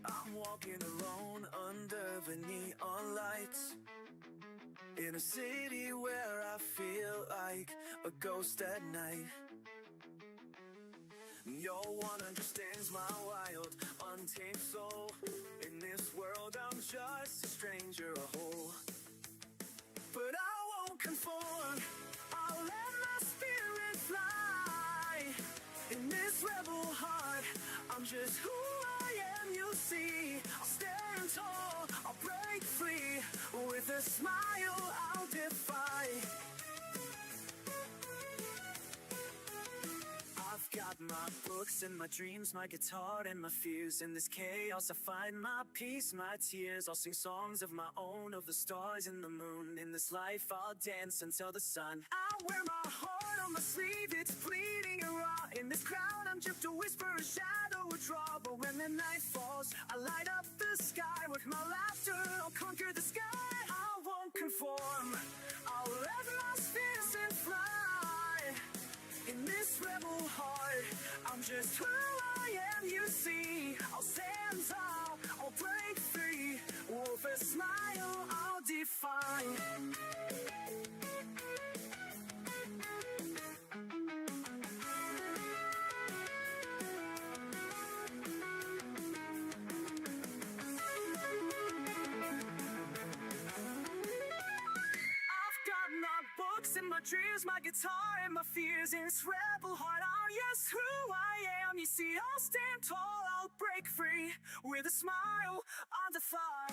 I'm walking alone under the neon lights, in a city where I feel like a ghost at night. No one understands my wild, untamed soul. In this world I'm just a stranger, a hole. But I won't conform, I'll let my spirit fly. In this rebel heart, I'm just who I am, you'll see. I'll stand tall, I'll break free. With a smile I'll defy. I've got my books and my dreams, my guitar and my fears. In this chaos I find my peace, my tears. I'll sing songs of my own, of the stars and the moon. In this life I'll dance until the sun. I wear my heart on my sleeve, it's bleeding and raw. In this crowd I'm just a whisper, a shadow, a draw. But when the night falls, I light up the sky. With my laughter I'll conquer the sky. I won't conform, I'll let my spirit fly. In this rebel heart, I'm just who I am, you see. I'll stand tall, I'll break free. With a smile, I'll defy. And my dreams, my guitar and my fears. In this rebel heart, I'm yes who I am. You see, I'll stand tall, I'll break free. With a smile, I'll defy.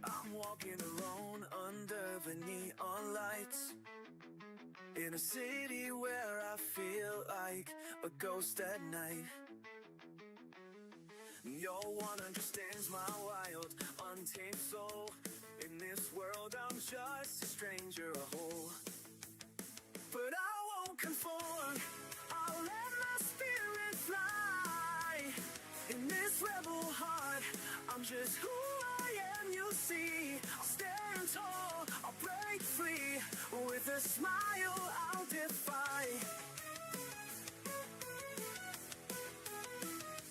I'm walking alone under the neon lights, in a city where I feel like a ghost at night. No one understands my wild, untamed soul. In this world I'm just a stranger, a hole. But I won't conform, I'll let my spirit fly. In this rebel heart, I'm just who I am, you'll see. I'll stand tall, I'll break free. With a smile I'll defy.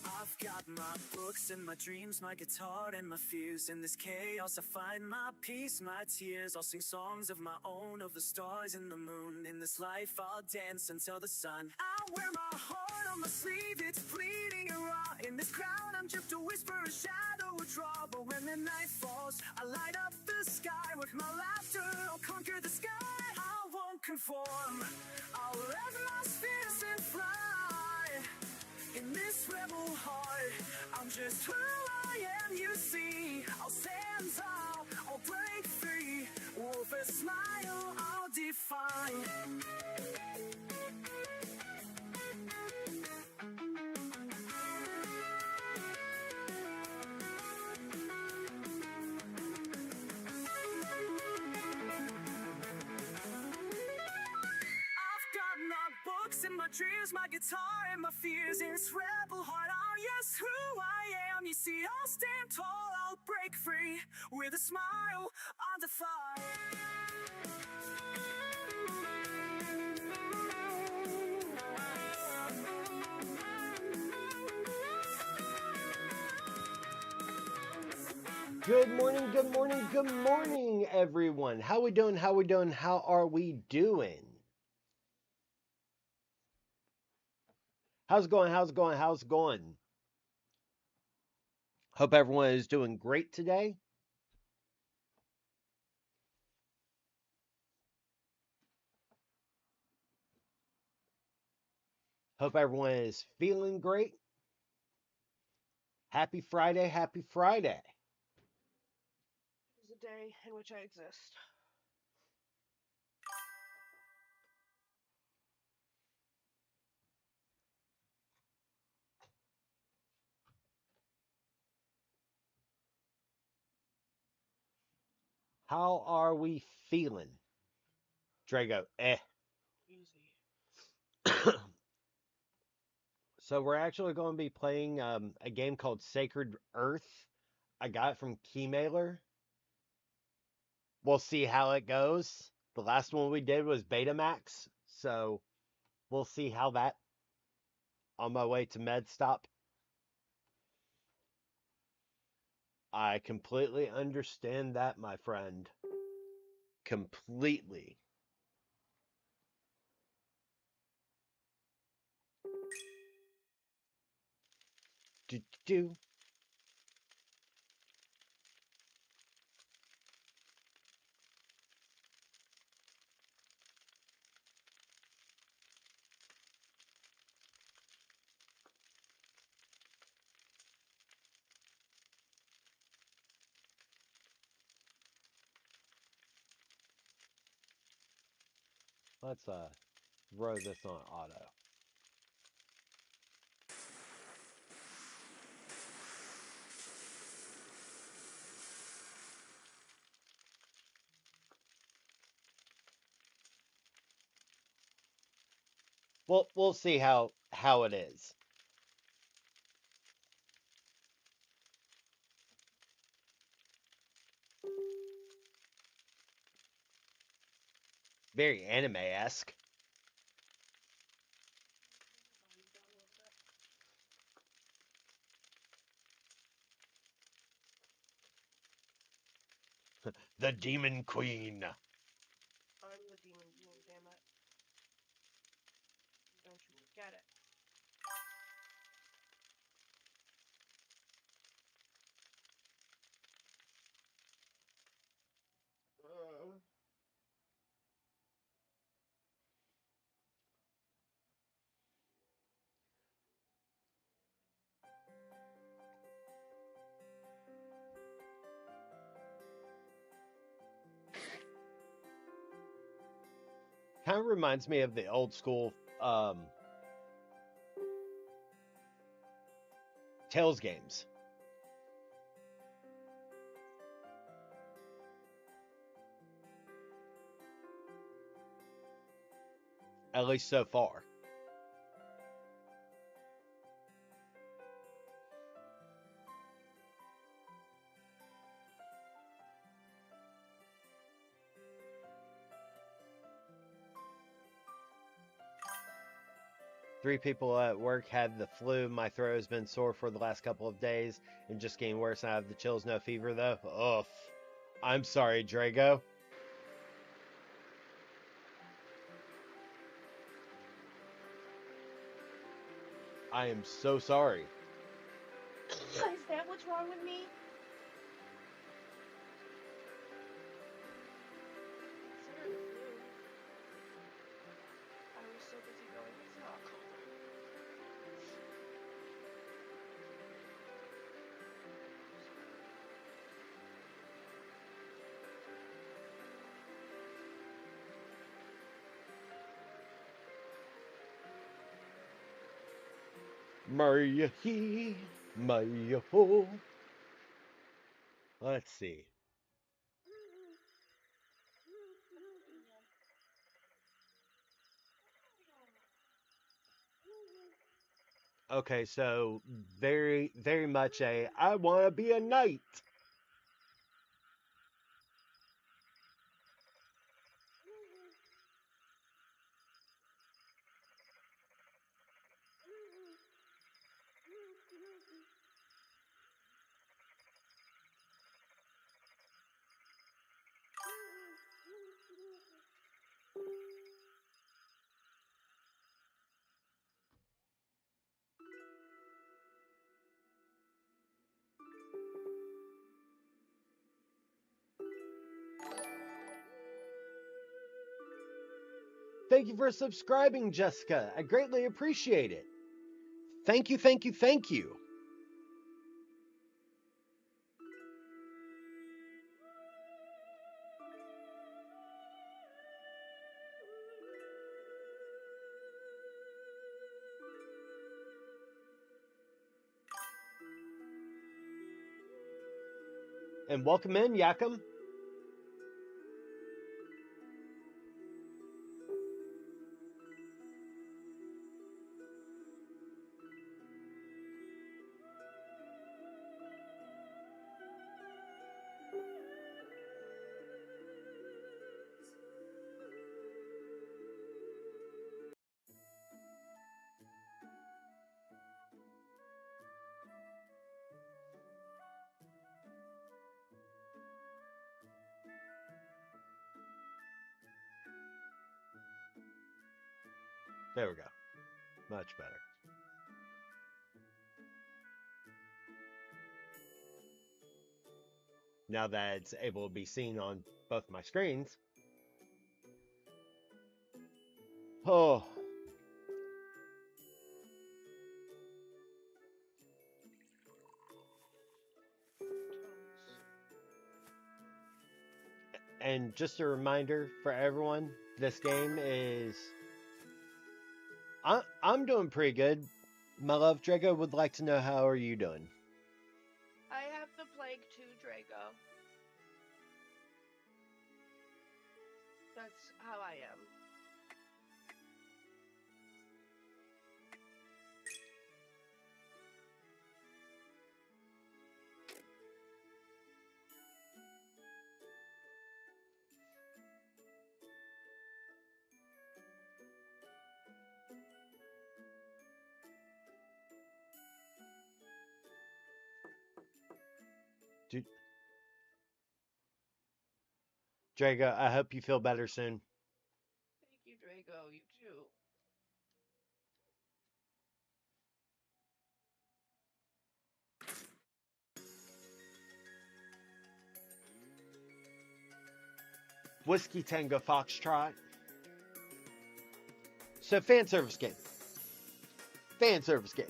I've got my books and my dreams, my guitar and my fears. In this chaos I find my peace, my tears. I'll sing songs of my own, of the stars and the moon. In this life I'll dance until the sun. I wear my heart on my sleeve, it's bleeding and raw. In this crowd I'm just a whisper, a shadow, a draw. But when the night falls, I light up the sky. With my laughter I'll conquer the sky. I won't conform, I'll let my spirit fly. In this rebel heart, I'm just who I am, you see. I'll stand tall, I'll break free. With a smile I'll defy. And my dreams, my guitar and my fears. In this rebel heart, I'm yes who I am. You see, I'll stand tall, I'll break free. With a smile, I'll defy. Good morning, good morning, good morning, everyone. How we doing? How we doing? How are we doing? How's it going? How's it going? How's it going? Hope everyone is doing great today. Hope everyone is feeling great. Happy Friday, happy Friday. Is a day in which I exist. How are we feeling? Drago, Easy. So we're actually going to be playing a game called Sacred Earth. I got it from Keymailer. We'll see how it goes. The last one we did was Betamax, so we'll see how that on my way to med stop. I completely understand that, my friend. Completely. Do do. Let's throw this on auto. We'll see how it is. Very anime-esque. The Demon Queen. I'm the demon being, damn it. Don't you forget it. Kind of reminds me of the old school Tales games. At least so far. 3 people at work had the flu. My throat has been sore for the last couple of days and just getting worse. I have the chills, no fever though. Ugh. I'm sorry, Drago. I am so sorry. Is that what's wrong with me? Consider the flu. I was so busy going, it's not cold. Maria he, Maria ho. Let's see. Okay, so very, very much I want to be a knight. Thank you for subscribing, Jessica. I greatly appreciate it. Thank you, thank you, thank you. And welcome in, Yakum. There we go. Much better. Now that it's able to be seen on both my screens. Oh. And just a reminder for everyone, this game is... I'm doing pretty good. My love, Drago would like to know how are you doing? I have the plague too, Drago. That's how I am. Drago, I hope you feel better soon. Thank you, Drago. You too. Whiskey Tango Foxtrot. So, fan service game. Fan service game.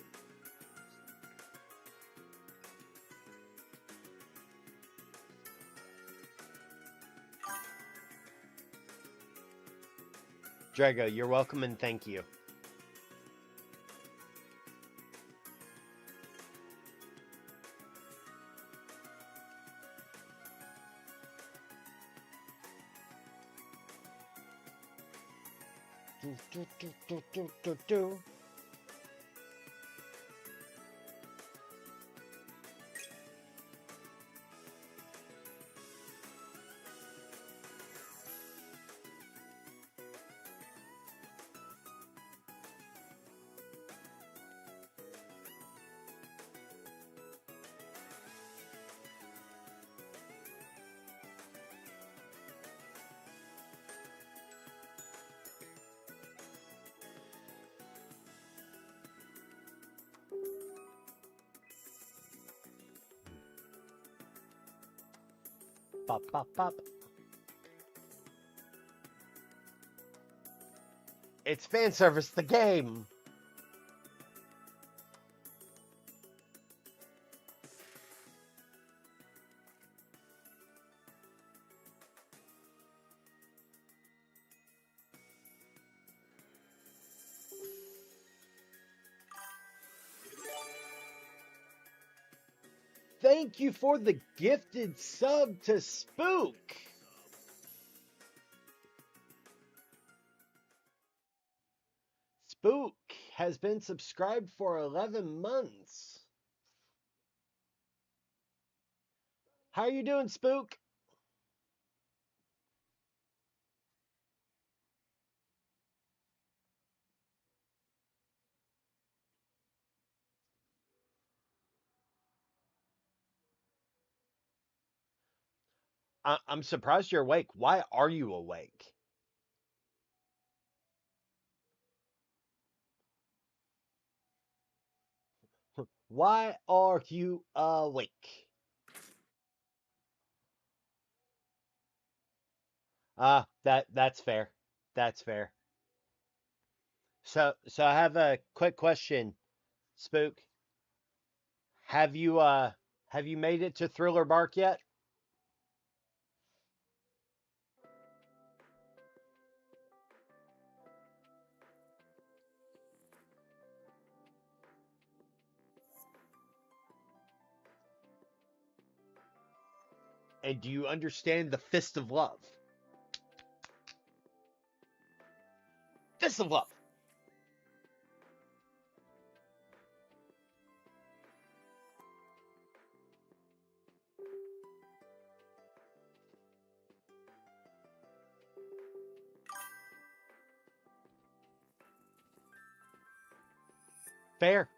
Drago, you're welcome and thank you. Do. Pop, pop, pop. It's fan service, the game. Thank you for the gifted sub to Spook. Spook has been subscribed for 11 months. How are you doing, Spook? I'm surprised you're awake. Why are you awake? Why are you awake? That's fair. That's fair. So I have a quick question, Spook. Have you made it to Thriller Bark yet? And do you understand the Fist of Love? Fist of Love. Fair.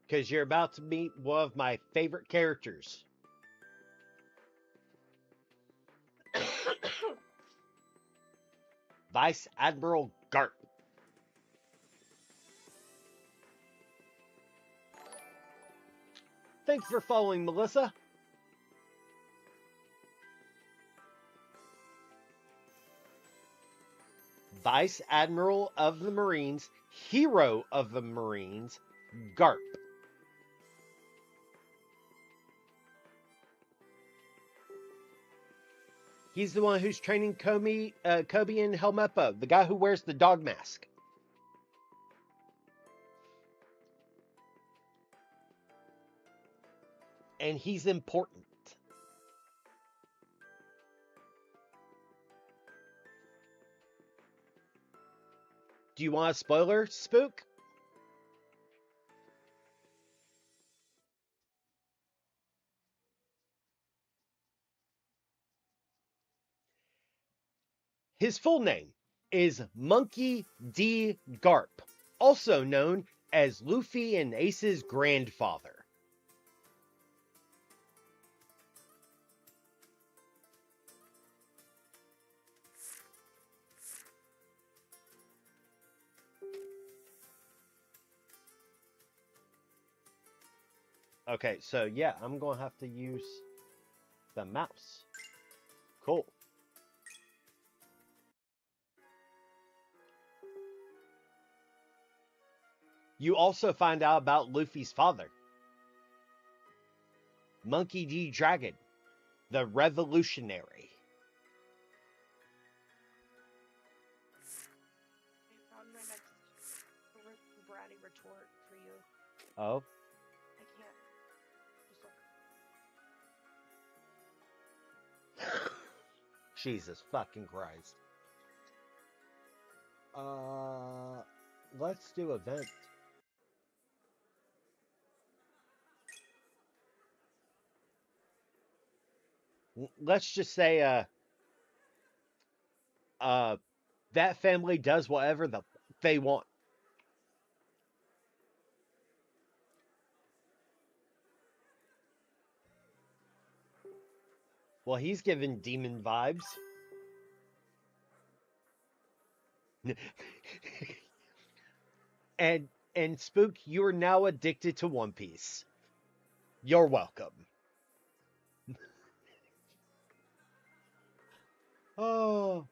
Because you're about to meet one of my favorite characters. Vice Admiral Garp. Thanks for following, Melissa. Vice Admiral of the Marines, Hero of the Marines, Garp. He's the one who's training Kobe and Helmeppo, the guy who wears the dog mask. And he's important. Do you want a spoiler, Spook? His full name is Monkey D. Garp, also known as Luffy and Ace's grandfather. Okay, so yeah, I'm going to have to use the mouse. Cool. You also find out about Luffy's father, Monkey D. Dragon, the revolutionary. I found my next bratty retort for you. Oh? I can't. Just look. Jesus fucking Christ. Let's do event. Let's just say, that family does whatever they want. Well, he's giving demon vibes. and Spook, you are now addicted to One Piece. You're welcome. Oh.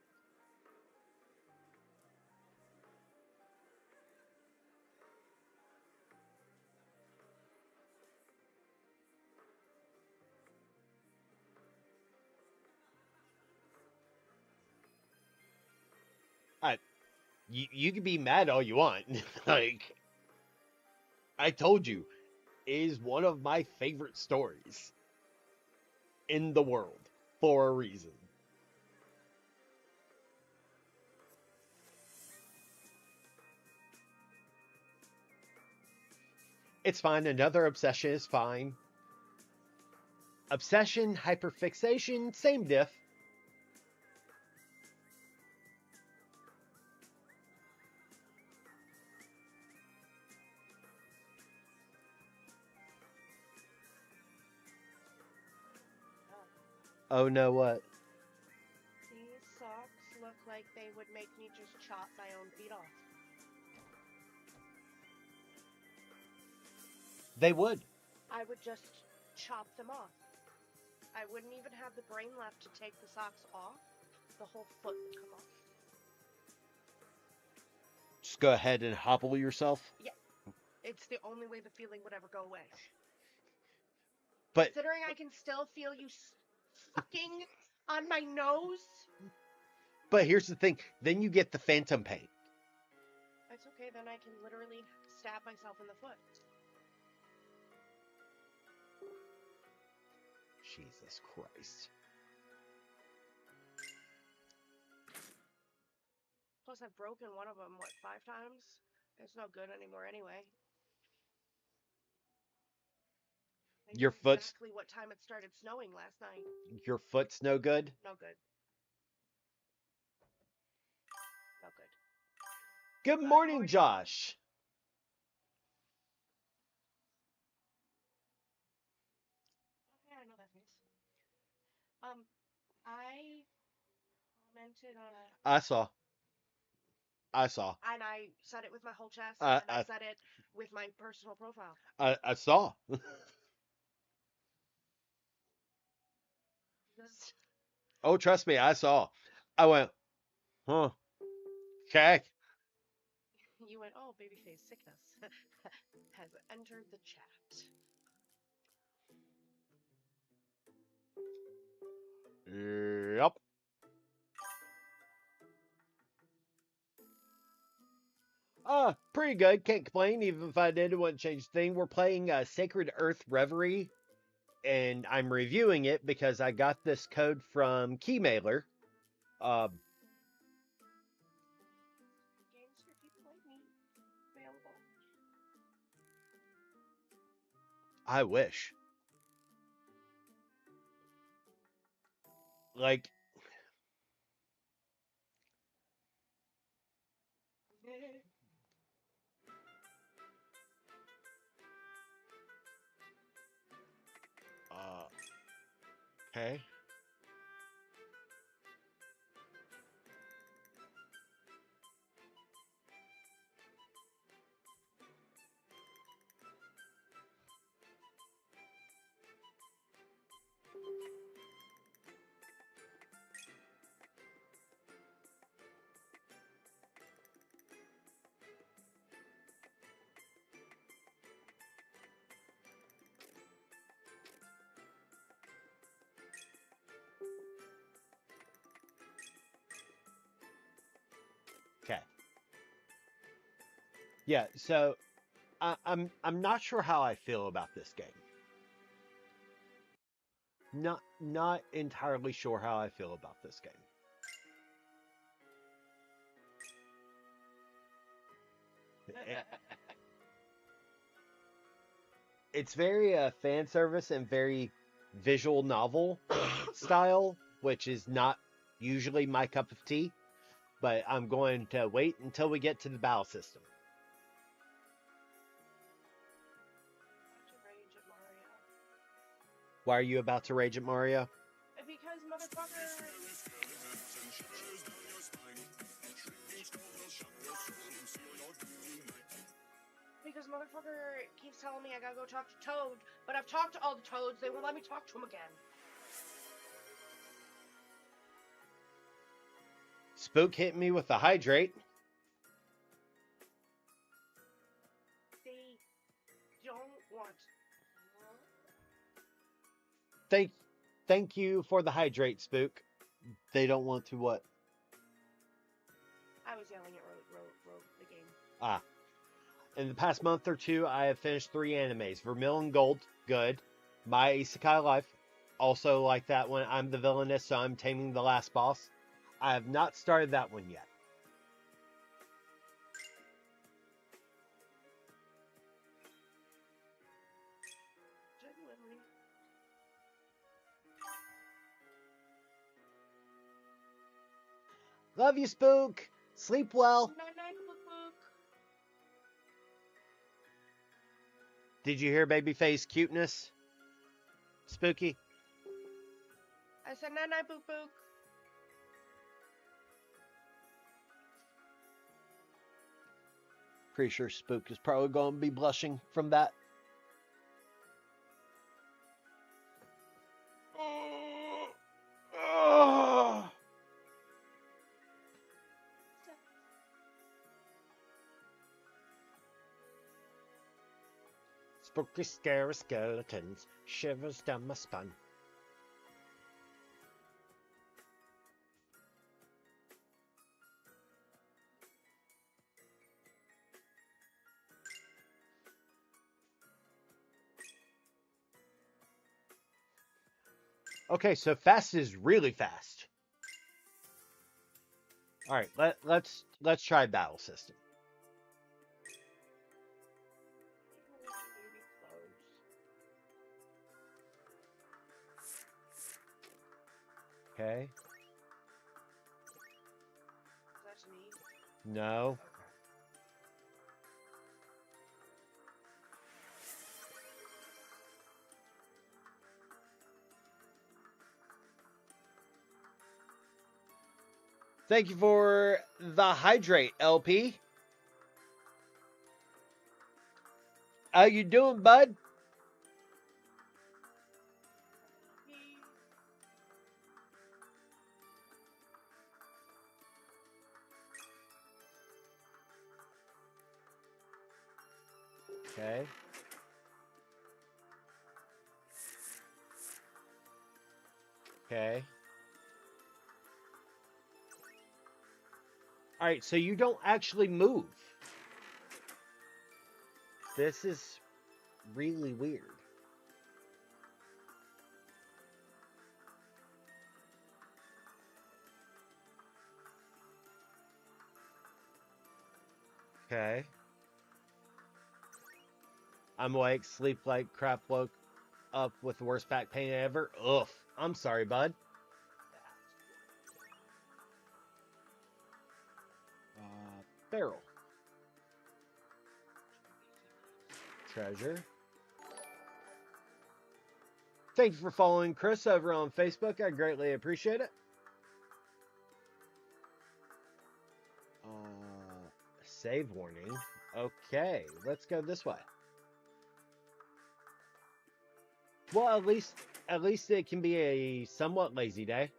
You can be mad all you want. Like, I told you, it is one of my favorite stories in the world for a reason. It's fine. Another obsession is fine. Obsession, hyperfixation, same diff. Oh no, what? These socks look like they would make me just chop my own feet off. They would. I would just chop them off. I wouldn't even have the brain left to take the socks off. The whole foot would come off. Just go ahead and hobble yourself. Yeah. It's the only way the feeling would ever go away. But Considering I can still feel you fucking on my nose. here's the thing. Then you get the phantom pain. It's okay, then I can literally stab myself in the foot. Jesus Christ. Plus, I've broken one of them, what, 5 times? It's no good anymore anyway. I Your knew foot's exactly what time it started snowing last night. your foot's no good. No good. No good. Good morning, Josh. Okay, I know that face. I commented on a. I saw. And I said it with my whole chest, I and I said it with my personal profile. I saw. Just, Oh, trust me, I saw. I went, huh? Okay. you went, oh, babyface sickness has entered the chat. Yep. Pretty good. Can't complain. Even if I did, it wouldn't change the thing. We're playing Sacred Earth Reverie, and I'm reviewing it because I got this code from Keymailer. Games for people like me available. I wish. Like, okay. Okay. Yeah, so I'm not sure how I feel about this game. Not entirely sure how I feel about this game. It's very fan service and very visual novel style, which is not usually my cup of tea. But I'm going to wait until we get to the battle system. To rage at Mario. Why are you about to rage at Mario? Because motherfucker. Because motherfucker keeps telling me I gotta go talk to Toad, but I've talked to all the Toads, they won't let me talk to him again. Spook hit me with a hydrate. They don't want. Thank you for the hydrate, Spook. They don't want to what? I was yelling at the game. Ah. In the past month or two, I have finished 3 animes. Vermilion Gold, good. My Isekai Life, also like that one. I'm the villainess, so I'm taming the last boss. I have not started that one yet. Genuinely. Love you, Spook. Sleep well. Night, Book. Did you hear Babyface cuteness? Spooky? I said night night, book book. Pretty sure Spook is probably going to be blushing from that. Spooky, scary skeletons, shivers down my spine. Okay, so fast is really fast. All right, let's try battle system. Okay. That's me. No. Thank you for the hydrate, LP. How you doing, bud? Okay. Okay. All right, so you don't actually move. This is really weird. Okay. I'm awake, sleep like crap, woke up with the worst back pain ever. Ugh. I'm sorry, bud. Barrel. Treasure. Thank you for following Chris over on Facebook. I greatly appreciate it. Save warning. Okay, let's go this way. Well, at least it can be a somewhat lazy day.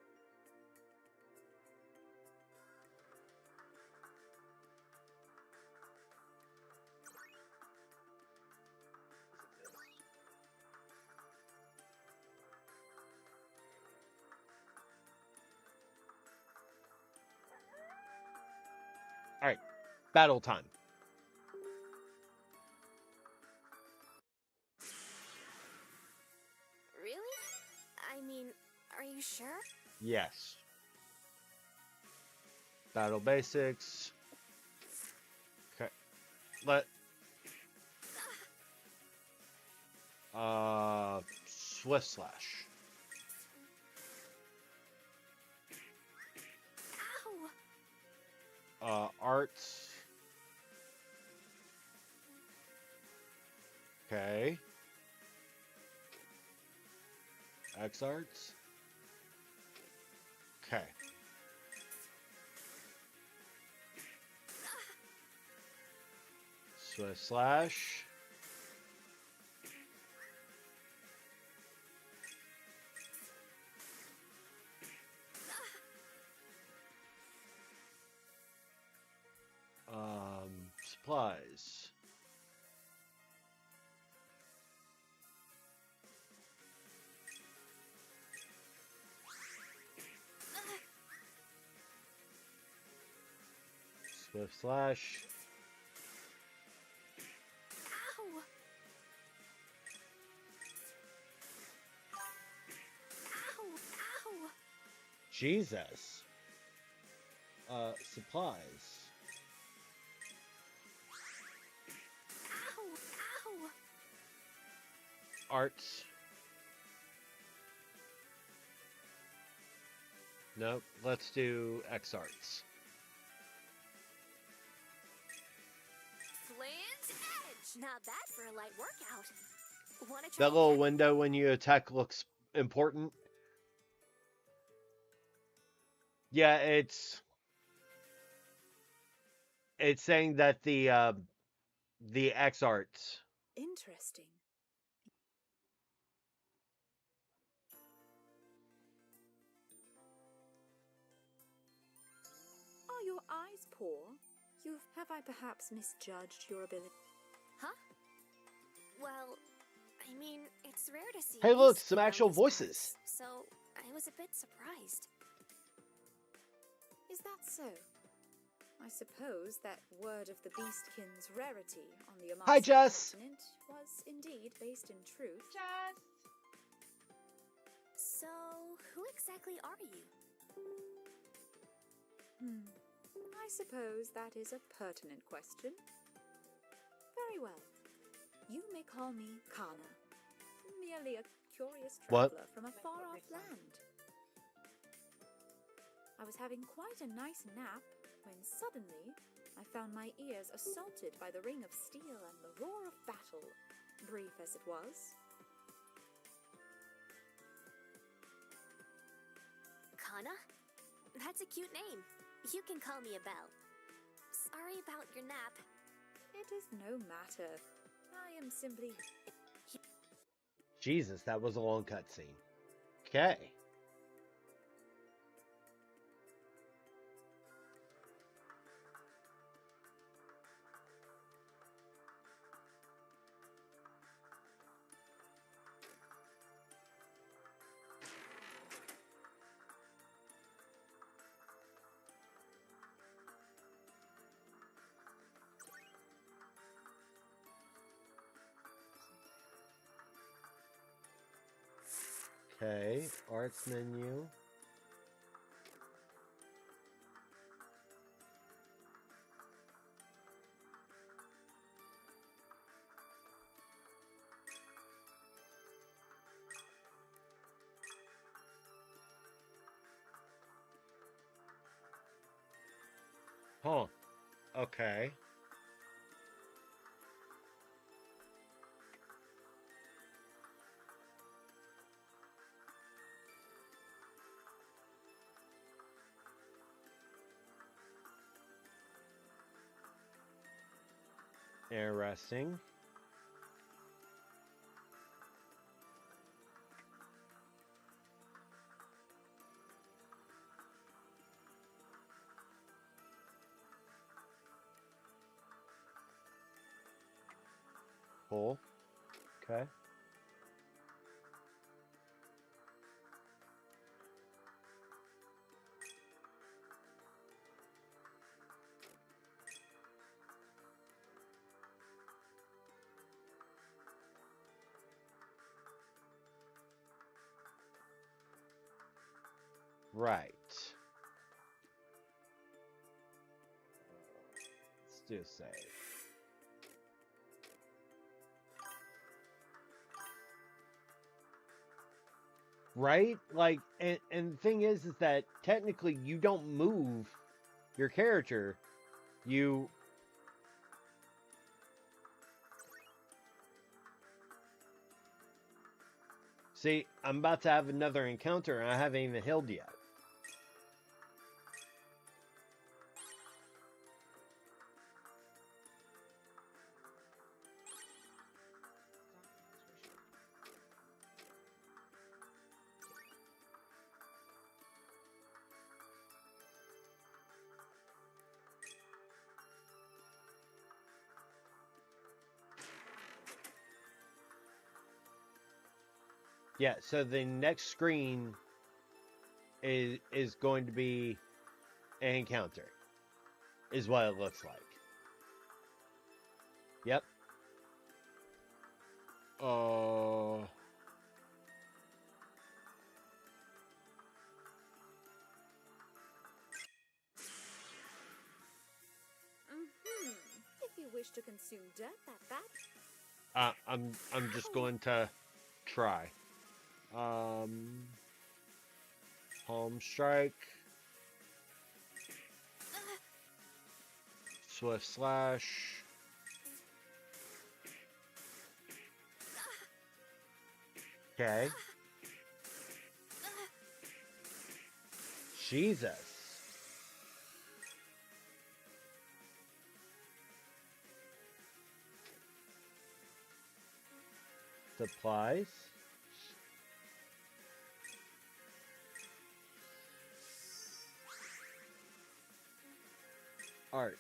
All right, battle time. Really? I mean, are you sure? Yes. Battle basics. Okay. Swift slash. Ow! Arts. Okay. X arts. Okay. Swift slash. Supplies. Swift slash. Ow! Ow! Ow! Jesus. Supplies. Ow! Ow! Arts. Nope. Let's do X arts. Flint's Edge! Not bad for a light workout. Wanna try That little again? window when you attack looks important. Yeah, it's saying that the X arts. Interesting. Are your eyes poor? Have I perhaps misjudged your ability? Huh? Well, I mean, it's rare to see Hey, look, beast some kin actual on these voices. parts, so I was a bit surprised. Is that so? I suppose that word of the beastkin's rarity on the Hi, Amasa Jess. continent was indeed based in truth. Just So, who exactly are you? I suppose that is a pertinent question. Very well. You may call me Kana, merely a curious What? traveler from a far-off land. I was having quite a nice nap when suddenly I found my ears assaulted by the ring of steel and the roar of battle, brief as it was. Kana? That's a cute name. You can call me Abel. Sorry about your nap. It is no matter. I am simply... Jesus, that was a long cutscene. Okay. Okay, arts menu. Huh. Okay. Interesting. Cool. Okay. Right. Let's do a save. Right? Like, and the thing is that technically you don't move your character. You. See, I'm about to have another encounter and I haven't even healed yet. Yeah, so the next screen is going to be an encounter. Is what it looks like. Yep. If you wish to consume dirt that bad... I'm just going to try. Palm strike. Swift slash. Okay. Jesus. Supplies. Arts.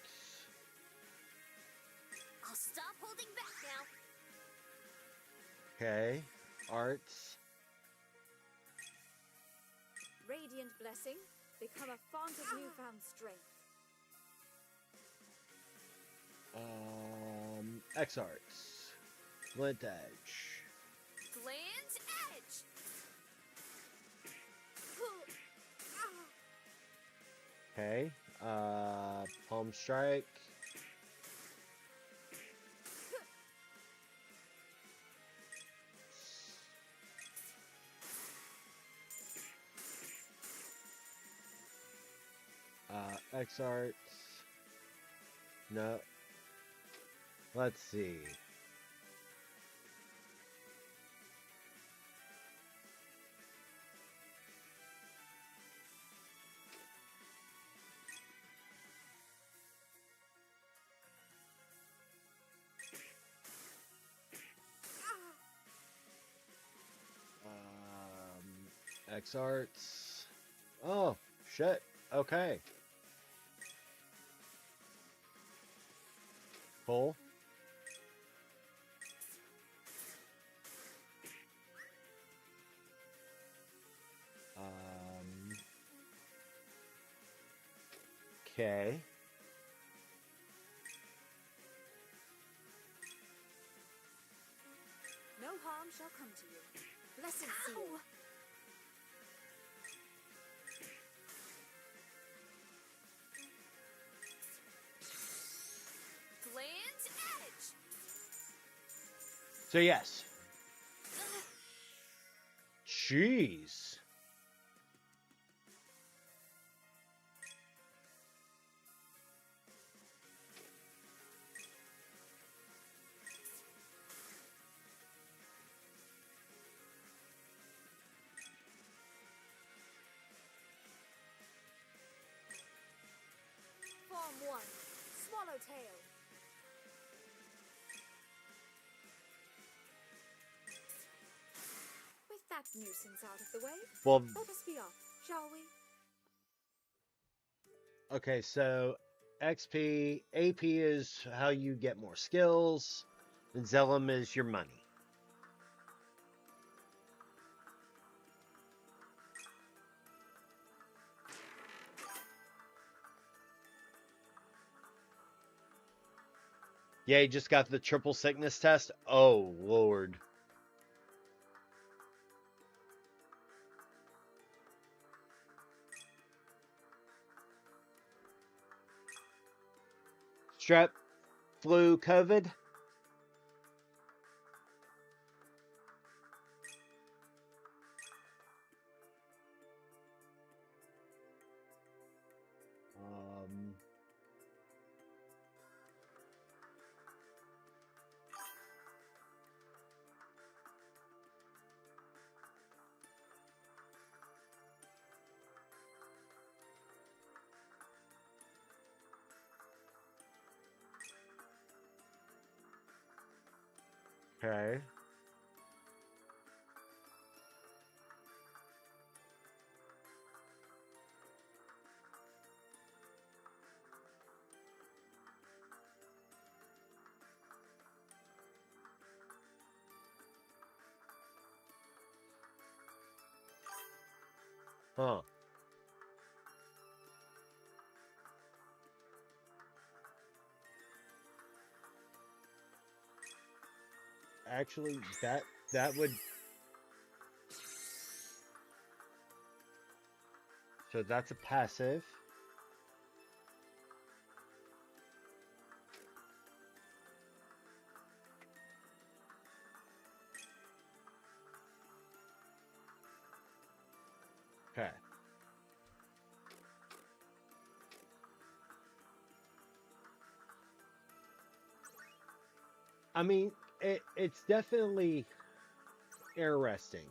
I'll stop holding back now. Okay. Arts. Radiant blessing. Become a font of newfound strength. X arts. Glint edge. Glint edge. Okay. Palm strike. X arts. No. Let's see. X arts. Oh, shit. Okay. Pull. Okay. No harm shall come to you. Blessed seal. Glint edge. So yes. Jeez. Form 1. Swallowtail. With that nuisance out of the way, Well, let us be off, shall we? okay, so XP, AP is how you get more skills, and Zellum is your money. Yeah, you just got the triple sickness test. Oh, Lord. Strep, flu, COVID. Okay. Huh. Actually, that would. So that's a passive. Okay. I mean, it's definitely interesting.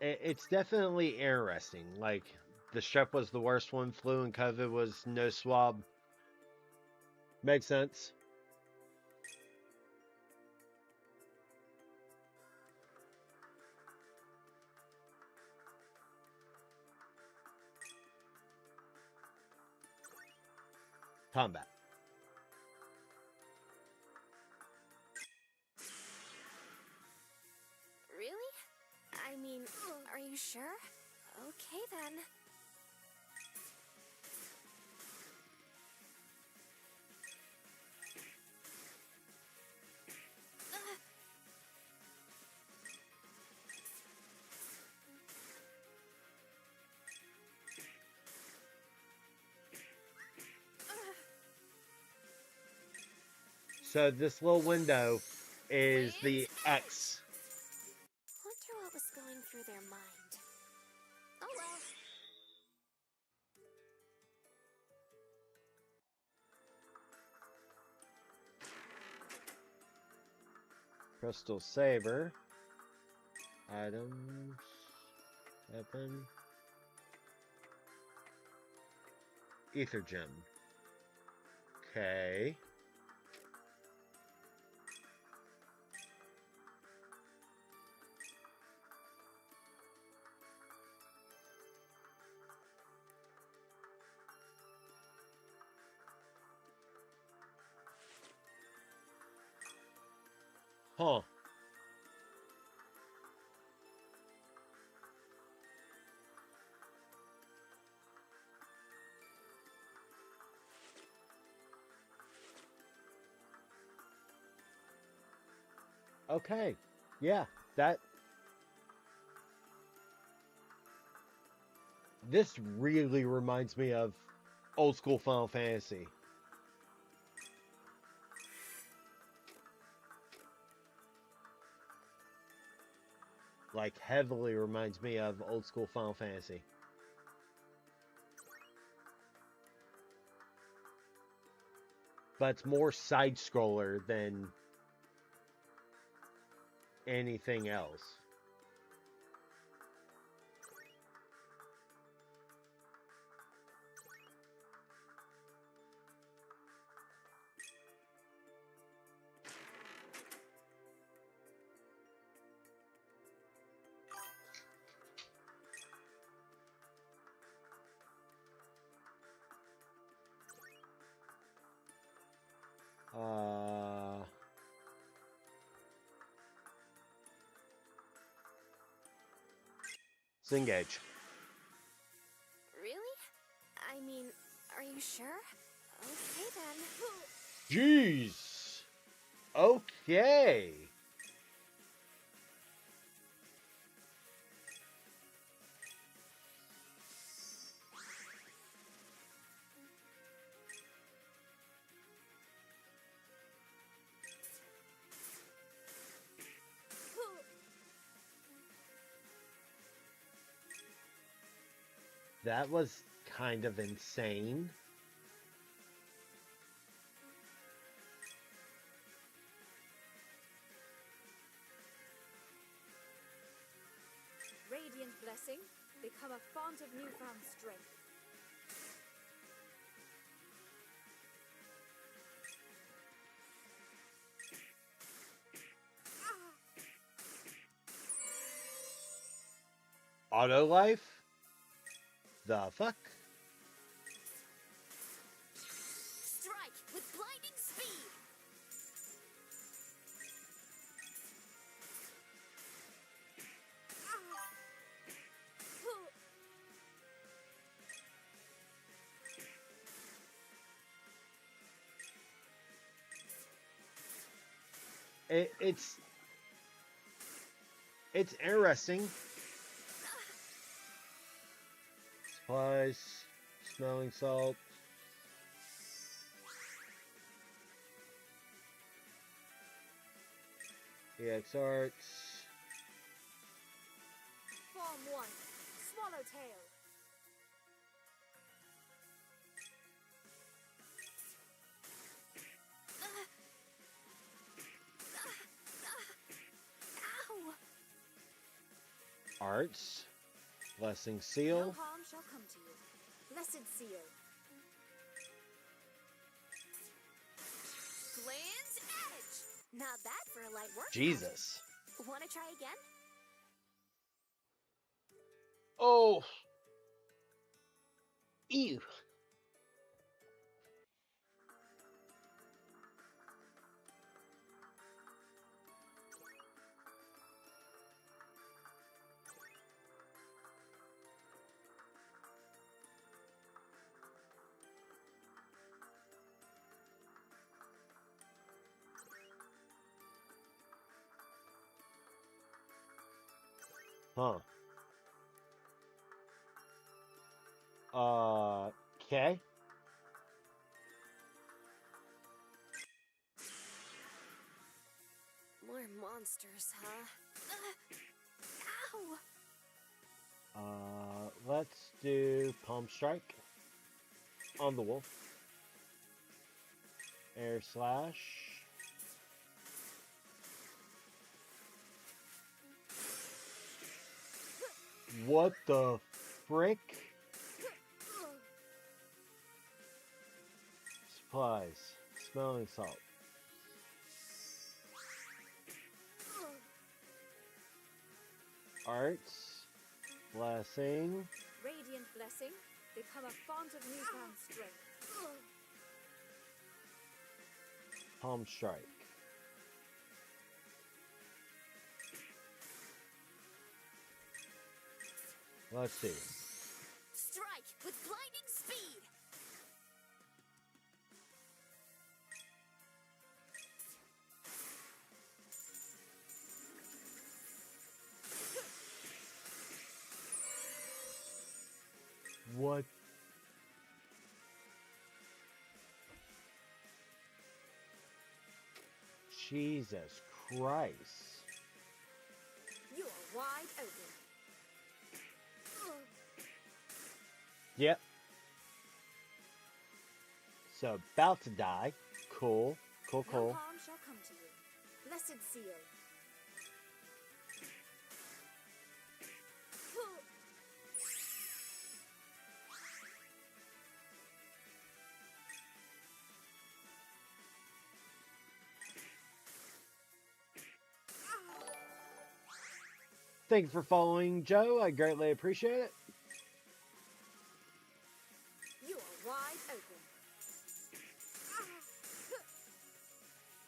it's definitely interesting. Like, the strep was the worst one, flu and COVID was no swab. Makes sense. Combat. Really? I mean, are you sure? Okay then. So this little window is the Wind's X. Wonder what was going through their mind. Oh well. Crystal Saber. Items. Weapon. Ether Gem. Okay. Huh. Okay. Yeah, that... This really reminds me of old school Final Fantasy. Like, heavily reminds me of old school Final Fantasy. But it's more side-scroller than anything else. Let's engage. Really? I mean, are you sure? Okay then. Jeez. Okay. That was kind of insane. Radiant blessing, become a font of newfound strength. Auto life? The fuck? Strike with blinding speed. It's interesting. Supplies, smelling salt. EX arts. Form 1, Swallowtail. Ow! Arts. Blessing No seal. harm shall come to you. Blessed seal. Land's Edge! Not bad for a light workout. Jesus. Wanna try again? Oh. Ew. Huh. Okay. More monsters, huh? Ow! Let's do Palm Strike on the wolf. Air slash. What the frick? Supplies. Smelling salt. Arts. Blessing. Radiant blessing. Become a font of newfound strength. Palm Strike. Let's see. Strike with blinding speed! What? Jesus Christ. You are wide open. Yep. So about to die. Cool. Cool, No cool. harm shall come to you. Blessed seal. Thank you for following, Joe. I greatly appreciate it. You are wide open.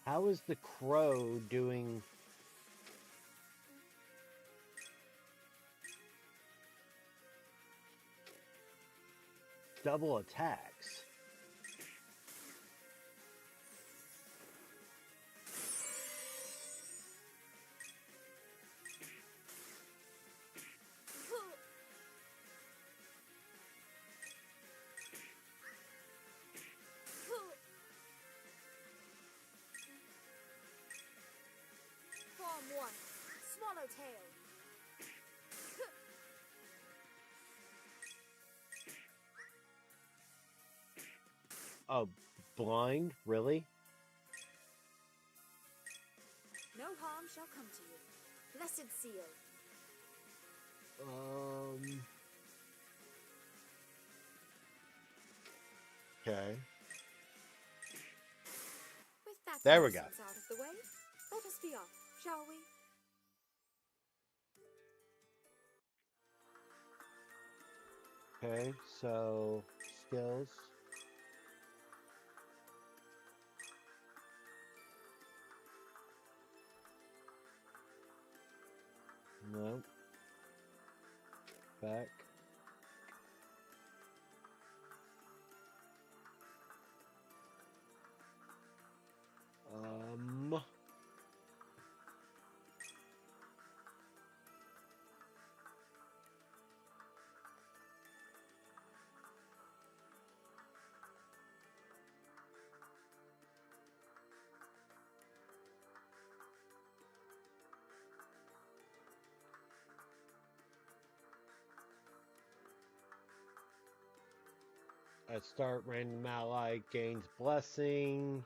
How is the crow doing? Double attacks. Form one. Swallowtail. Oh, blind? Really? No harm shall come to you. Blessed seal. Okay. With that There we go. nuisance out of the way, let us be off, shall we? Okay, so skills. No. Back. At start, random ally gains blessing.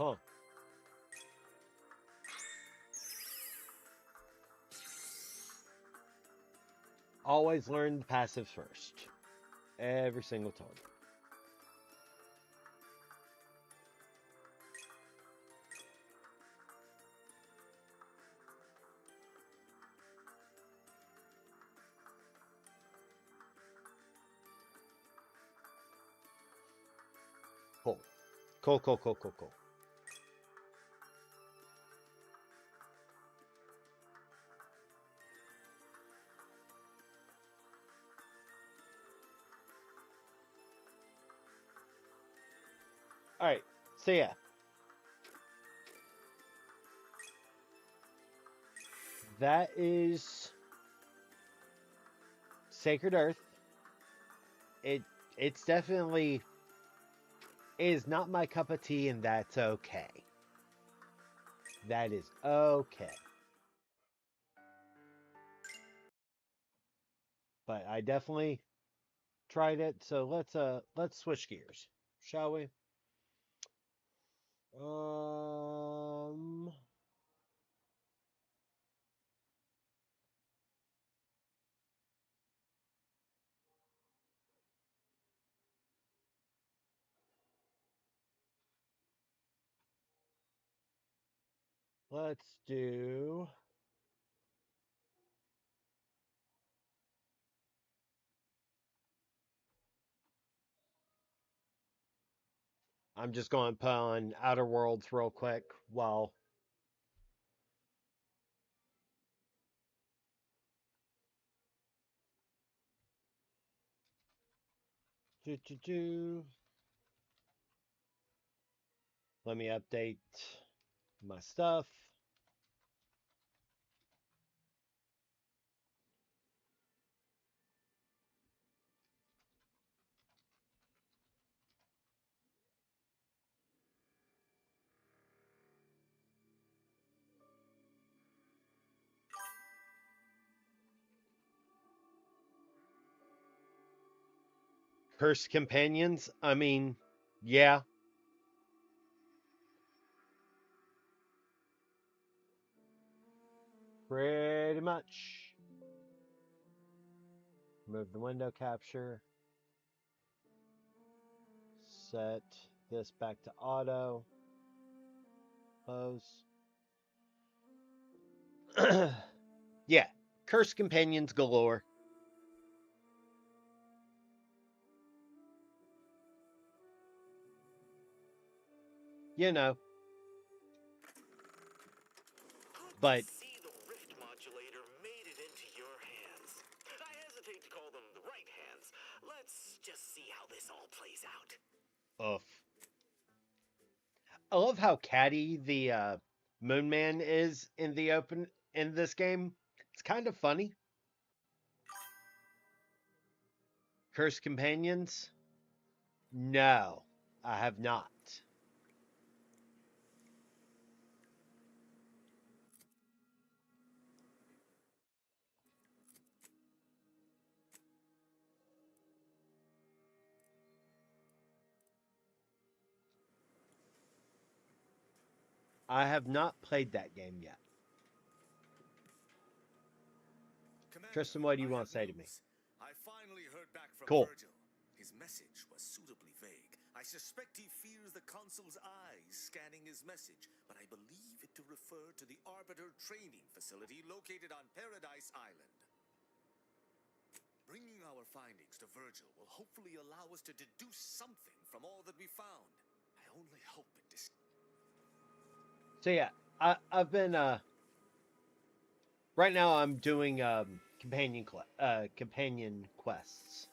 Huh. Always learn the passives first. Every single time. Cool. Cool, cool, cool, cool, cool. Alright, so yeah. That is Sacred Earth. It's definitely is not my cup of tea, and that's okay. That is okay. But I definitely tried it, so let's switch gears, shall we? Um let's do I'm just going to put on Outer Worlds real quick while do, do, do. Let me update my stuff. Cursed companions? I mean, yeah. Pretty much. Move the window capture. Set this back to auto. Close. Yeah. Cursed companions galore. You know. But See, the rift modulator made it into your hands. I hesitate to call them the right hands. Let's just see how this all plays out. oof. I love how catty the Moon Man is in this game. It's kind of funny. Cursed companions? No, I have not. I have not played that game yet. Commander, Tristan, what do you I want have to say to me? news. I finally heard back from Cool. Virgil. His message was suitably vague. I suspect he fears the Consul's eyes scanning his message, but I believe it to refer to the Arbiter training facility located on Paradise Island. Bringing our findings to Virgil will hopefully allow us to deduce something from all that we found. I only hope it So yeah, I've been right now I'm doing companion quests.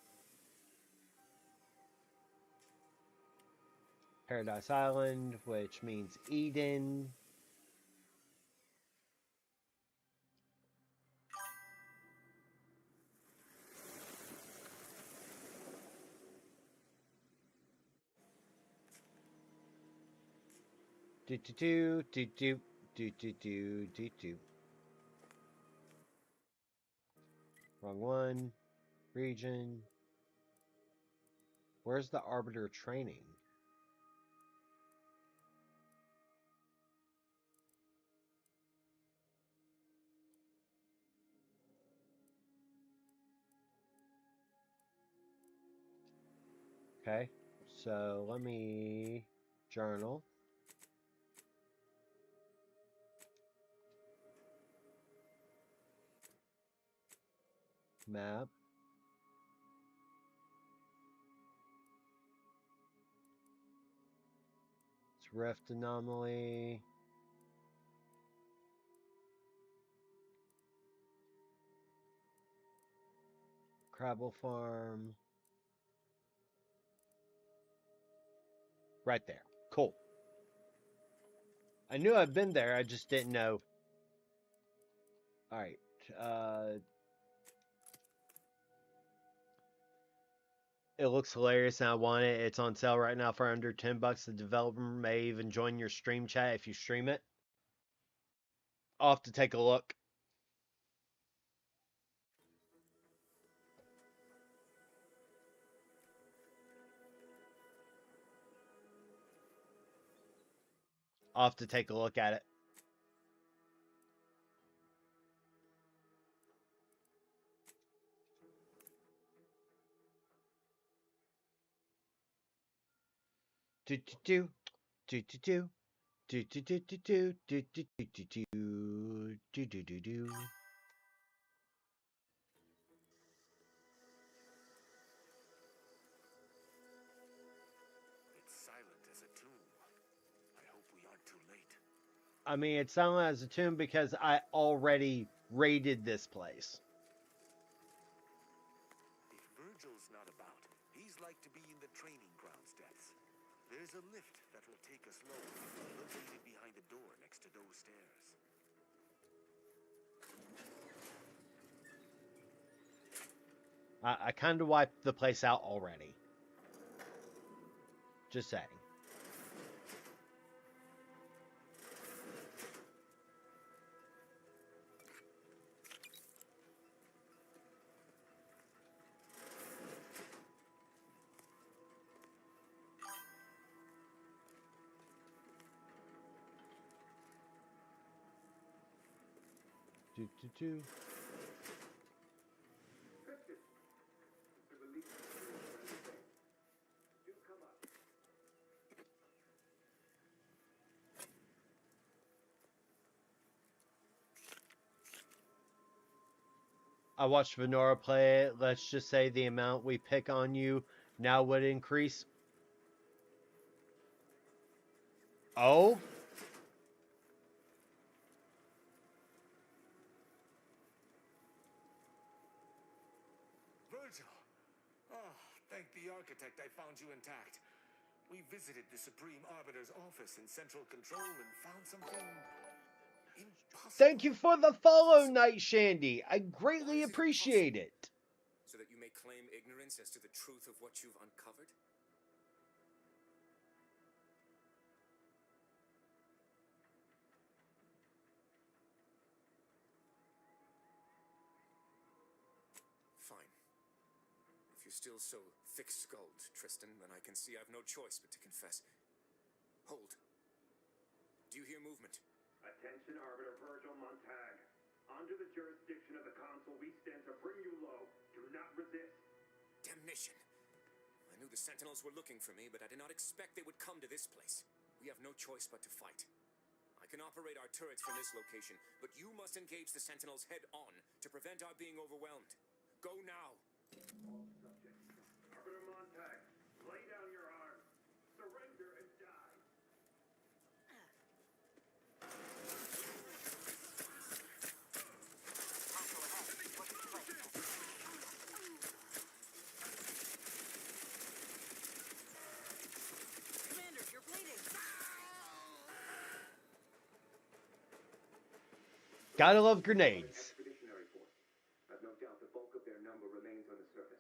Paradise Island, which means Eden. Do do do do do do do do do do. Wrong one. Region. Where's the Arbiter training? Okay, so let me journal. Map. It's rift anomaly. Crabble farm. Right there. Cool. I knew I'd been there, I just didn't know. Alright. It looks hilarious and I want it. It's on sale right now for under $10. The developer may even join your stream chat if you stream it. I'll have to take a look. I'll have to take a look at it. Do do do do do do do do do do do do do do do do do do. It's silent as a tomb. I hope we aren't too late. I mean, it's silent as a tomb because I already raided this place. If Virgil's not about, he's like to be in the training grounds depths. There's a lift that will take us lower, located behind a door next to those stairs. I kind of wiped the place out already. Just saying. Do do do. I watched Venora play it. Let's just say the amount we pick on you now would increase. Oh? Virgil! Oh, thank the architect I found you intact. We visited the Supreme Arbiter's office in Central Control and found something impossible. Thank you for the follow, Night Shandy. I greatly appreciate it. So that you may claim ignorance as to the truth of what you've uncovered? Fine. If you're still so thick-skulled, Tristan, then I can see I've no choice but to confess. Hold. Do you hear movement? Attention, Arbiter Virgil Montag. Under the jurisdiction of the Council, we stand to bring you low. Do not resist. Damnation! I knew the Sentinels were looking for me, but I did not expect they would come to this place. We have no choice but to fight. I can operate our turrets from this location, but you must engage the Sentinels head-on to prevent our being overwhelmed. Go now! All subjects. Arbiter Montag, lay down your arms. Surrender and die. Commander, you're bleeding! Gotta love grenades. Expeditionary force. I've no doubt the bulk of their number remains on the surface.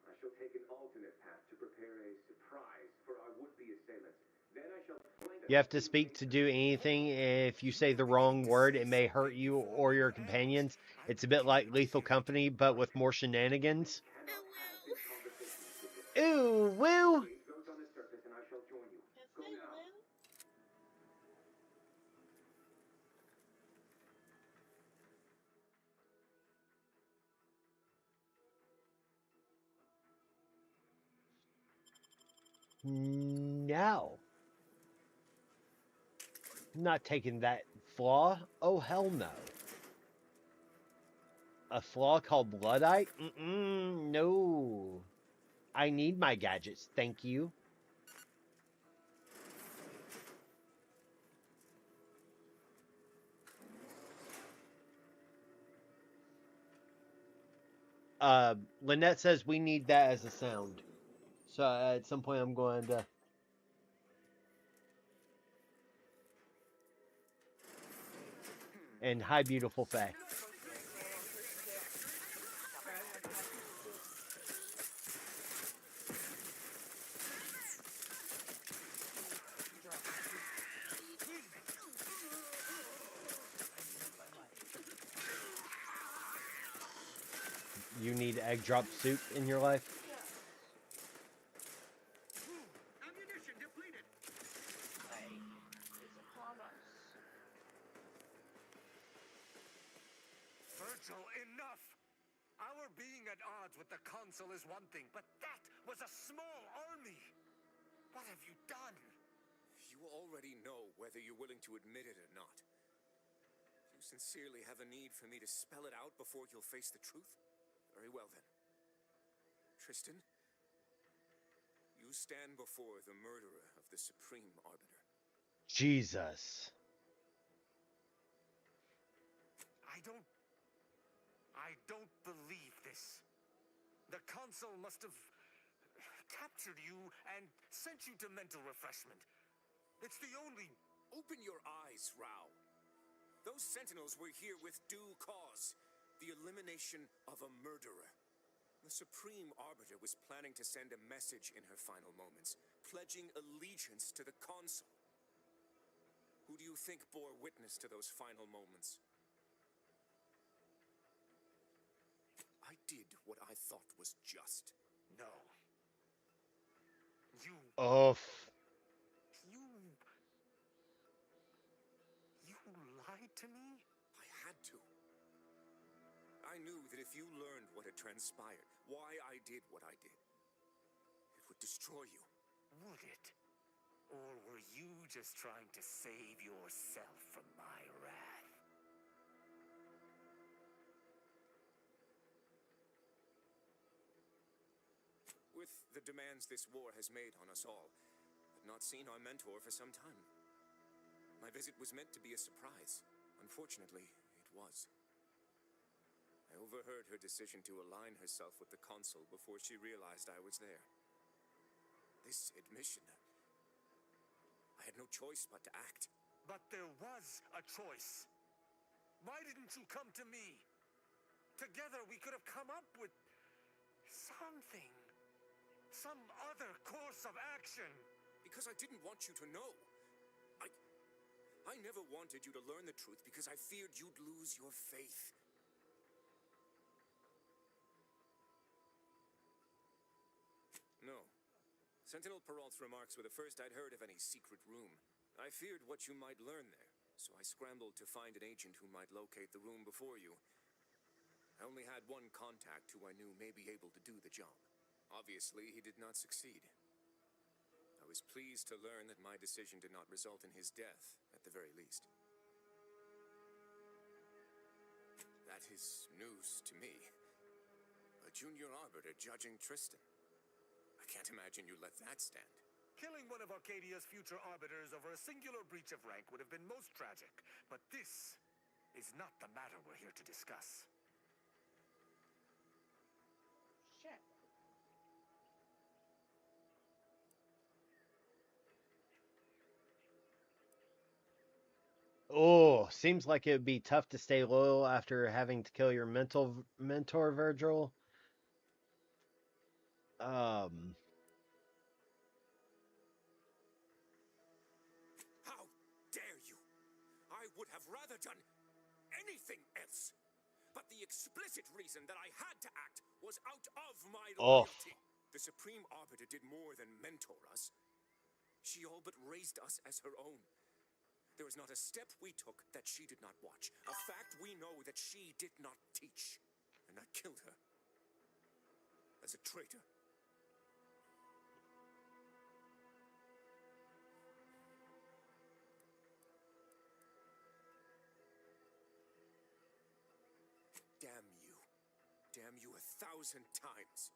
I shall take an alternate path to prepare a surprise for our would-be assailants. Then I shall flank them. You have to speak to do anything. If you say the wrong word, it may hurt you or your companions. It's a bit like Lethal Company, but with more shenanigans. Ooh, woo! Engage those on the surface and I shall join you. Go now. No. I'm not taking that flaw. Oh, hell no. A flaw called Bloodite? Mm-mm, no. I need my gadgets, thank you. Lynette says we need that as a sound. So at some point I'm going to... And hi, beautiful Faye. You need egg drop soup in your life? Ammunition depleted. Is upon us. Virgil, enough! Our being at odds with the Council is one thing, but that was a small army! What have you done? You already know whether you're willing to admit it or not. You sincerely have a need for me to spell it out before you'll face the truth? Very well then. Tristan, you stand before the murderer of the Supreme Arbiter. Jesus. I don't believe this. The Council must have captured you and sent you to mental refreshment. It's the only... Open your eyes, Rao. Those Sentinels were here with due cause. The elimination of a murderer. The Supreme Arbiter was planning to send a message in her final moments, pledging allegiance to the Consul. Who do you think bore witness to those final moments? I did what I thought was just. No. You lied to me? I had to. I knew that if you learned what had transpired, why I did what I did, it would destroy you. Would it? Or were you just trying to save yourself from my wrath? With the demands this war has made on us all, I've not seen our mentor for some time. My visit was meant to be a surprise. Unfortunately, it was. I overheard her decision to align herself with the Consul before she realized I was there. This admission, I had no choice but to act. But there was a choice. Why didn't you come to me? Together we could have come up with something. Some other course of action. Because I didn't want you to know. I never wanted you to learn the truth because I feared you'd lose your faith. No. Sentinel Peralt's remarks were the first I'd heard of any secret room. I feared what you might learn there, so I scrambled to find an agent who might locate the room before you. I only had one contact who I knew may be able to do the job. Obviously, he did not succeed. I was pleased to learn that my decision did not result in his death, at the very least. That is news to me. A junior arbiter judging Tristan. I can't imagine you let that stand. Killing one of Arcadia's future arbiters over a singular breach of rank would have been most tragic. But this is not the matter we're here to discuss. Shit. Oh, seems like it would be tough to stay loyal after having to kill your mentor, Virgil. How dare you! I would have rather done anything else. But the explicit reason that I had to act was out of my loyalty. The Supreme Arbiter did more than mentor us. She all but raised us as her own. There was not a step we took that she did not watch. A fact we know that she did not teach. And I killed her. As a traitor. damn you 1,000 times.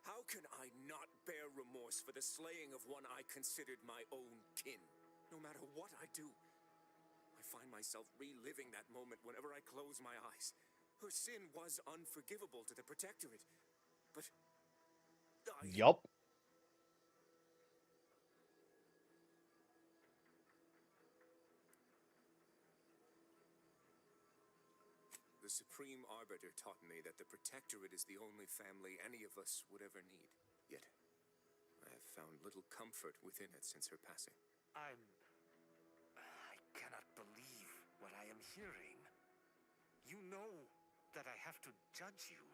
How can I not bear remorse for the slaying of one I considered my own kin? No matter what I do, I find myself reliving that moment whenever I close my eyes. Her sin was unforgivable to the Protectorate, but Yup. The Supreme Arbiter taught me that the Protectorate is the only family any of us would ever need. Yet, I have found little comfort within it since her passing. I cannot believe what I am hearing. You know that I have to judge you.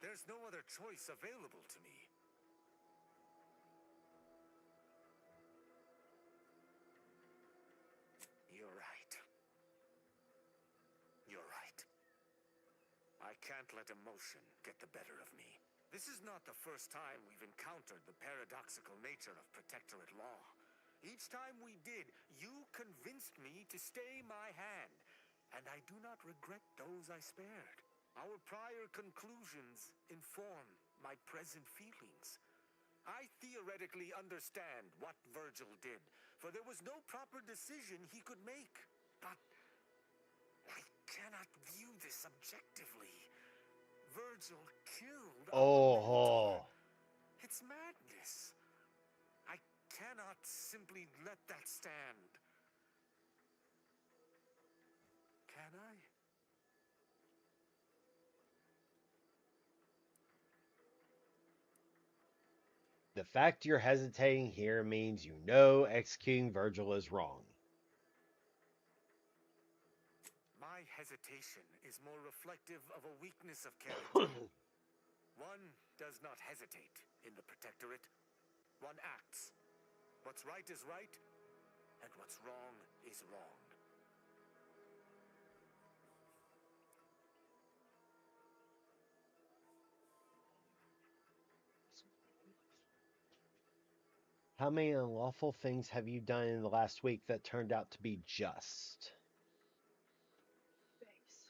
There's no other choice available to me. You're right. You're right. I can't let emotion get the better of me. This is not the first time we've encountered the paradoxical nature of Protectorate law. Each time we did, you convinced me to stay my hand, and I do not regret those I spared. Our prior conclusions inform my present feelings. I theoretically understand what Virgil did, for there was no proper decision he could make. But I cannot view this objectively. Virgil killed our mentor. It's madness. I cannot simply let that stand. Can I? The fact you're hesitating here means you know executing Virgil is wrong. My hesitation is more reflective of a weakness of character. One does not hesitate in the Protectorate. One acts. What's right is right, and what's wrong is wrong. How many unlawful things have you done in the last week that turned out to be just? Thanks.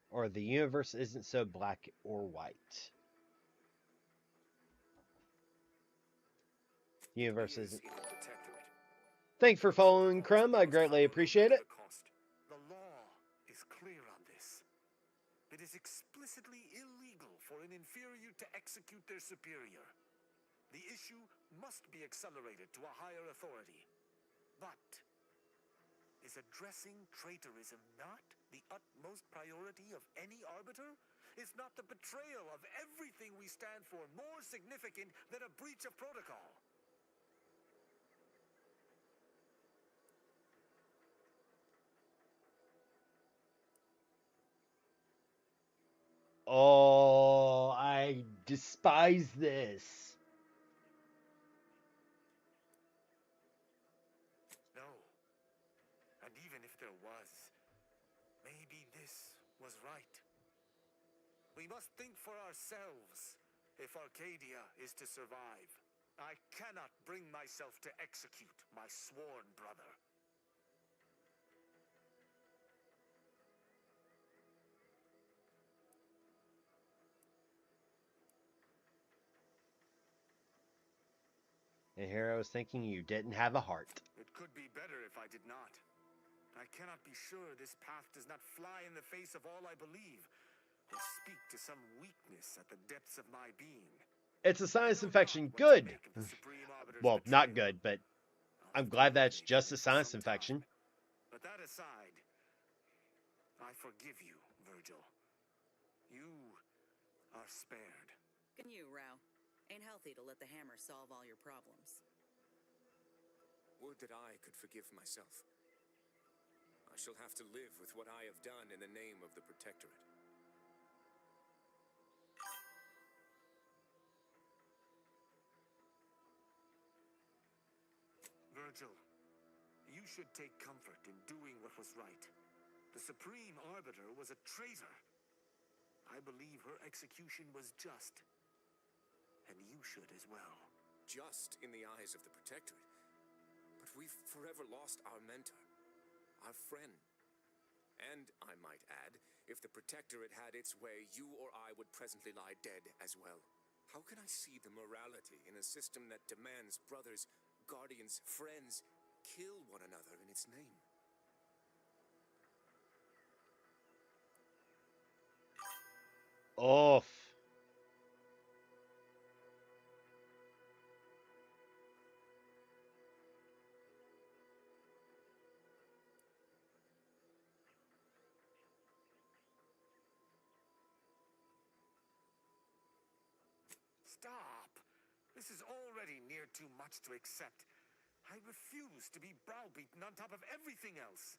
Or the universe isn't so black or white. The universe isn't. Thanks for following, Crumb. I greatly appreciate it. The law is clear on this. It is explicitly illegal for an inferior to execute their superior. The issue must be accelerated to a higher authority. But is addressing traitorism not the utmost priority of any arbiter? Is not the betrayal of everything we stand for more significant than a breach of protocol? Oh, I despise this. No. And even if there was, maybe this was right. We must think for ourselves if Arcadia is to survive. I cannot bring myself to execute my sworn brother. And here I was thinking you didn't have a heart. It could be better if I did not. I cannot be sure this path does not fly in the face of all I believe, or speak to some weakness at the depths of my being. It's a sinus infection. Good. Well, not good, but I'm glad that's just a sinus infection. But that aside, I forgive you, Virgil. You are spared. Can you, Rao? Ain't healthy to let the hammer solve all your problems. Would that I could forgive myself. I shall have to live with what I have done in the name of the Protectorate. Virgil, you should take comfort in doing what was right. The Supreme Arbiter was a traitor. I believe her execution was just. And you should as well. Just in the eyes of the Protectorate. But we've forever lost our mentor, our friend. And, I might add, if the Protectorate had its way, you or I would presently lie dead as well. How can I see the morality in a system that demands brothers, guardians, friends kill one another in its name? Off. Stop! This is already near too much to accept. I refuse to be browbeaten on top of everything else.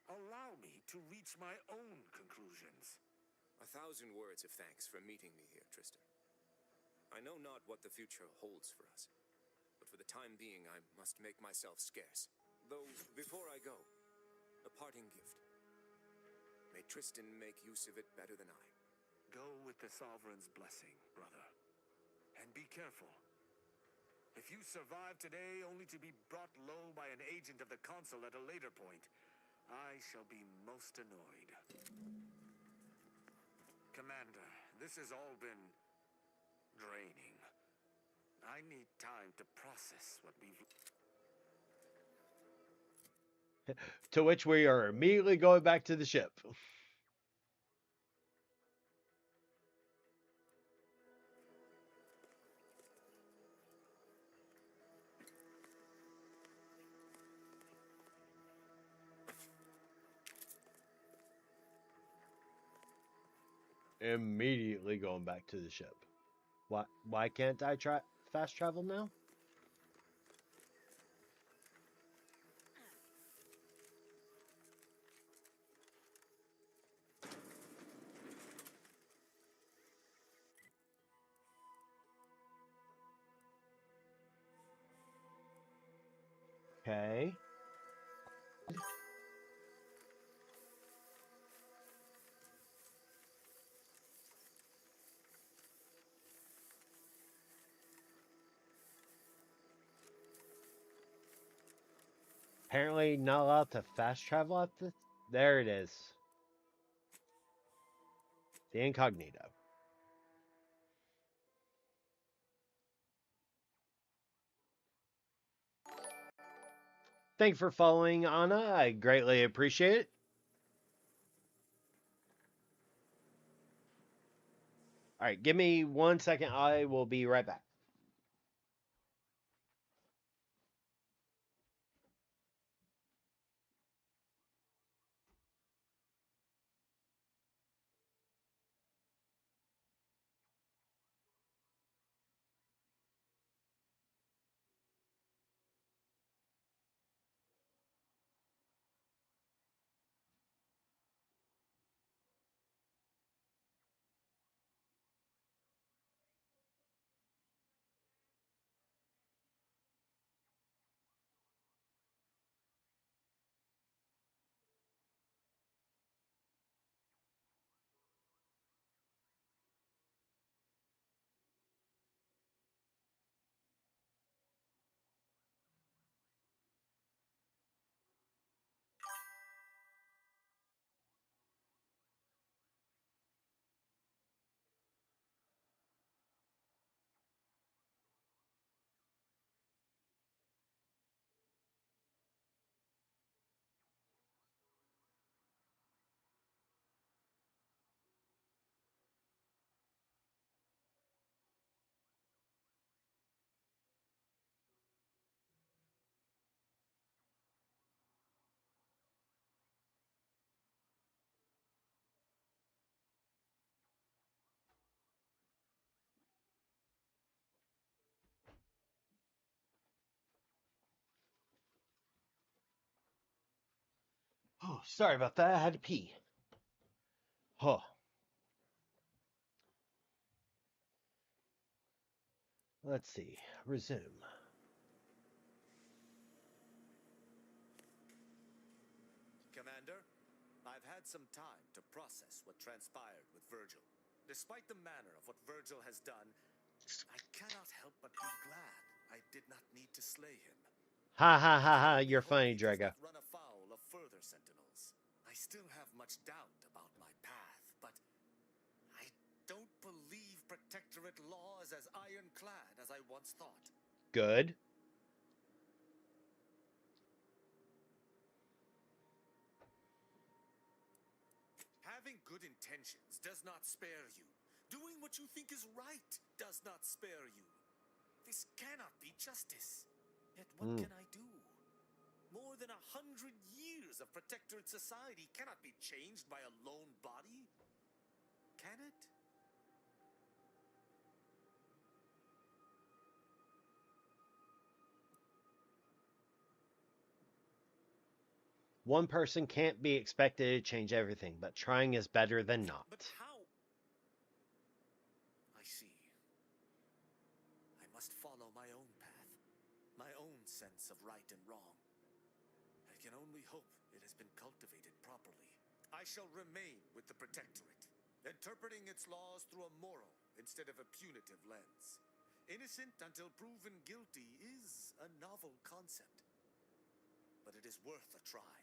Allow me to reach my own conclusions. 1,000 words of thanks for meeting me here, Tristan. I know not what the future holds for us, but for the time being I must make myself scarce. Though, before I go, a parting gift. May Tristan make use of it better than I. Go with the Sovereign's blessing, brother. And be careful. If you survive today only to be brought low by an agent of the Consul at a later point, I shall be most annoyed. Commander, this has all been draining. I need time to process what we've... To which we are immediately going back to the ship. Immediately going back to the ship. Why can't I fast travel now? Okay. Apparently not allowed to fast travel at the... There it is. The incognito. Thank you for following, Anna. I greatly appreciate it. All right, give me 1 second. I will be right back. Oh, sorry about that. I had to pee. Oh. Let's see. Resume. Commander, I've had some time to process what transpired with Virgil. Despite the manner of what Virgil has done, I cannot help but be glad I did not need to slay him. Ha ha ha ha. I You're hope funny, he does Drago. not run afoul of further sentinels. I still have much much doubt about my path, but I don't believe Protectorate law is as ironclad as I once thought. Good. Having good intentions does not spare you. Doing what you think is right does not spare you. This cannot be justice. Yet what can I do? More than 100 years of Protectorate society cannot be changed by a lone body. Can it? One person can't be expected to change everything, but trying is better than not. But how? I see. I must follow my own path, my own sense of right and wrong. I can only hope it has been cultivated properly. I shall remain with the Protectorate, interpreting its laws through a moral instead of a punitive lens. Innocent until proven guilty is a novel concept, but it is worth a try.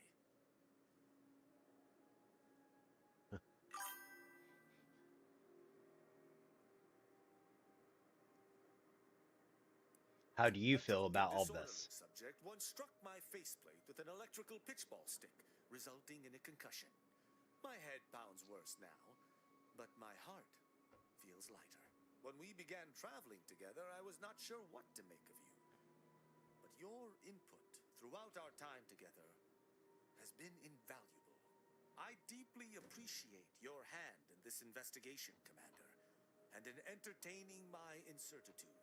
How do you A feel token about all disorderly this? subject once struck my faceplate with an electrical pitchball stick, resulting in a concussion. My head pounds worse now, but my heart feels lighter. When we began traveling together, I was not sure what to make of you. But your input throughout our time together has been invaluable. I deeply appreciate your hand in this investigation, Commander, and in entertaining my incertitude.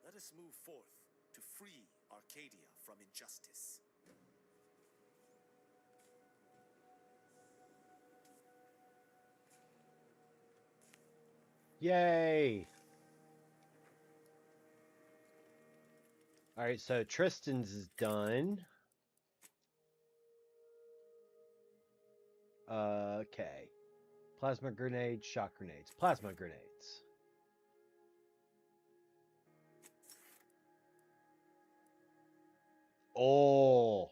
Let us move forth to free Arcadia from injustice. Yay! Alright, so Tristan's is done. Okay. Plasma grenades, shock grenades. Plasma grenades. Oh!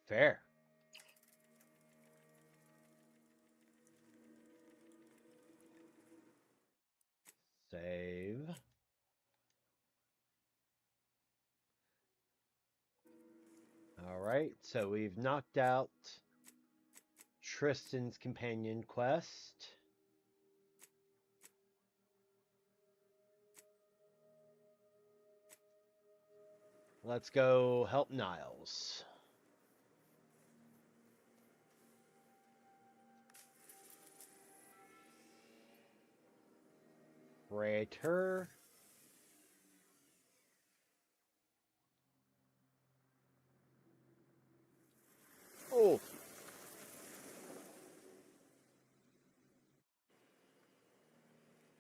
Fair. Save. Alright, so we've knocked out Tristan's companion quest. Let's go help Niles. Praetor. Oh!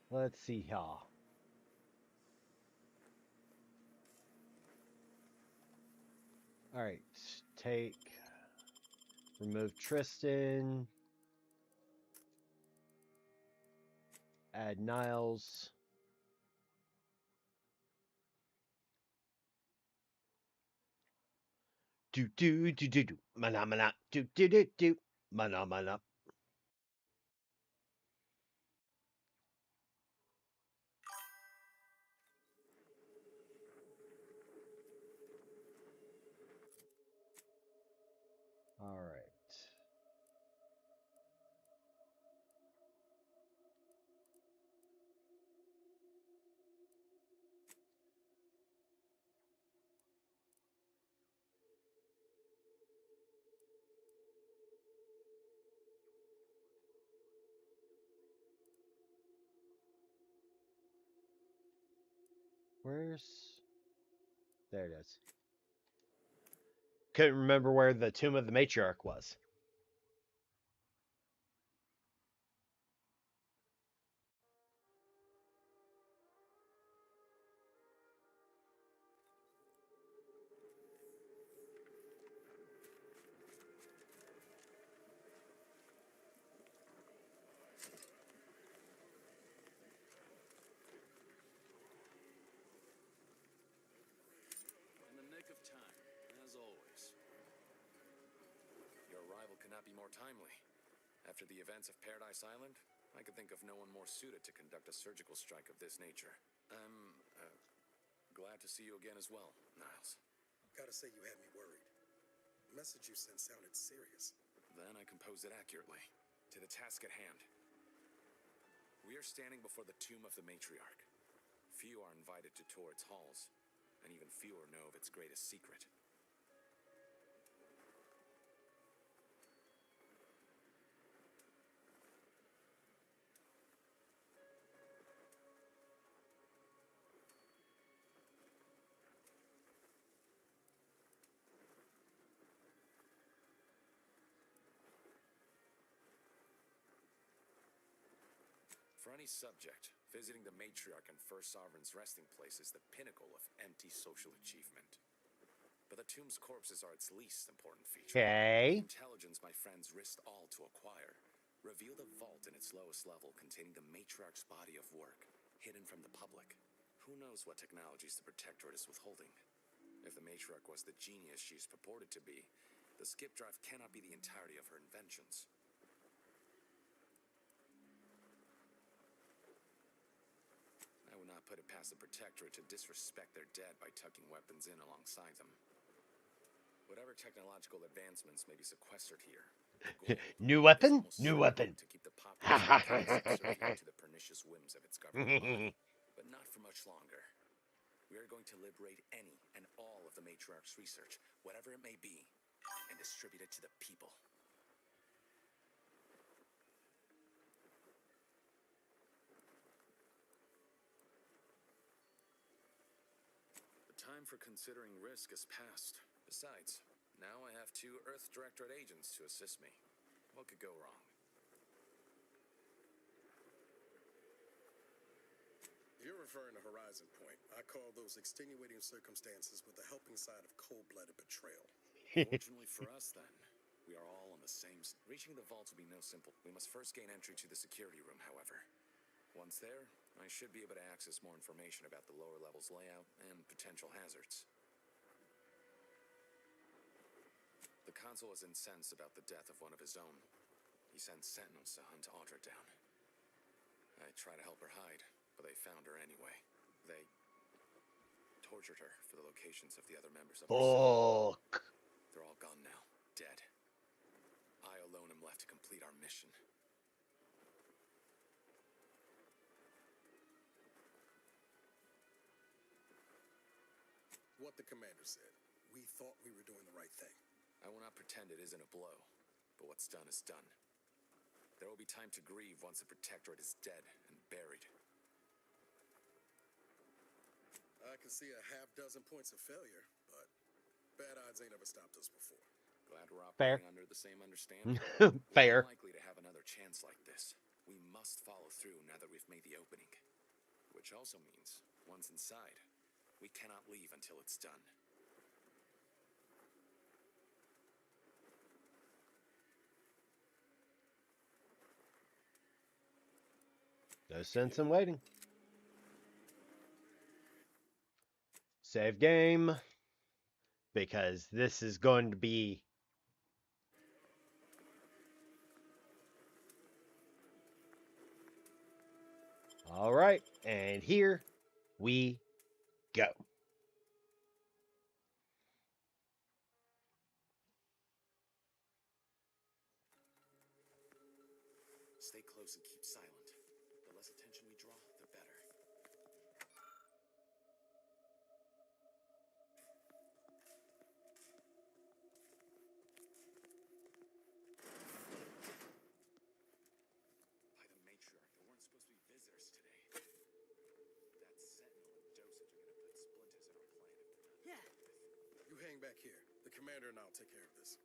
Let's see here. Alright, remove Tristan. Add Niles. Do do do do do. Mana mana. Do do do do. Mana mana. Alright. Where's... There it is. Couldn't remember where the Tomb of the Matriarch was. not be more timely? After the events of Paradise Island, I could think of no one more suited to conduct a surgical strike of this nature. I'm glad to see you again as well, Niles. Gotta say you had me worried. The message you sent sounded serious. Then I composed it accurately. To the task at hand. We are standing before the tomb of the matriarch. Few are invited to tour its halls, and even fewer know of its greatest secret. For any subject, visiting the matriarch and First Sovereign's resting place is the pinnacle of empty social achievement. But the tomb's corpses are its least important feature. Okay. The intelligence my friends risked all to acquire revealed a vault in its lowest level containing the matriarch's body of work, hidden from the public. Who knows what technologies the Protectorate is withholding? If the matriarch was the genius she is purported to be, the skip drive cannot be the entirety of her inventions. I would not put it past the Protectorate to disrespect their dead by tucking weapons in alongside them. Whatever technological advancements may be sequestered here, the goal New is weapon? almost New certainly weapon. to keep the populace of the subservient to the pernicious whims of its governing body. But not for much longer. We are going to liberate any and all of the matriarch's research, whatever it may be, and distribute it to the people. The time for considering risk is past. Besides, now I have 2 Earth Directorate agents to assist me. What could go wrong? You're referring to Horizon Point. I call those extenuating circumstances with the helping side of cold-blooded betrayal. Fortunately for us, then, we are all on the same... Reaching the vaults will be no simple. We must first gain entry to the security room, however. Once there, I should be able to access more information about the lower level's layout and potential hazards. The consul is incensed about the death of one of his own. He sends sentinels to hunt Audra down. I try to help her hide, but they found her anyway. They tortured her for the locations of the other members of her cell. Fuck. They're all gone now, dead. I alone am left to complete our mission. What the commander said. We thought we were doing the right thing. I will not pretend it isn't a blow, but what's done is done. There will be time to grieve once the Protectorate is dead and buried. I can see a half-dozen points of failure, but bad odds ain't ever stopped us before. Glad we're Fair. operating under the same understanding. Fair. We're unlikely to have another chance like this. We must follow through now that we've made the opening. Which also means, once inside, we cannot leave until it's done. No sense in waiting. Save game. Because this is going to be... Alright, and here we go. Stay close and keep silent. The less attention we draw, the better. By the matriarch, there weren't supposed to be visitors today. That sentinel and dosage are gonna put splinters in our plan if they're not. Yeah. You hang back here. The commander and I'll take care of this.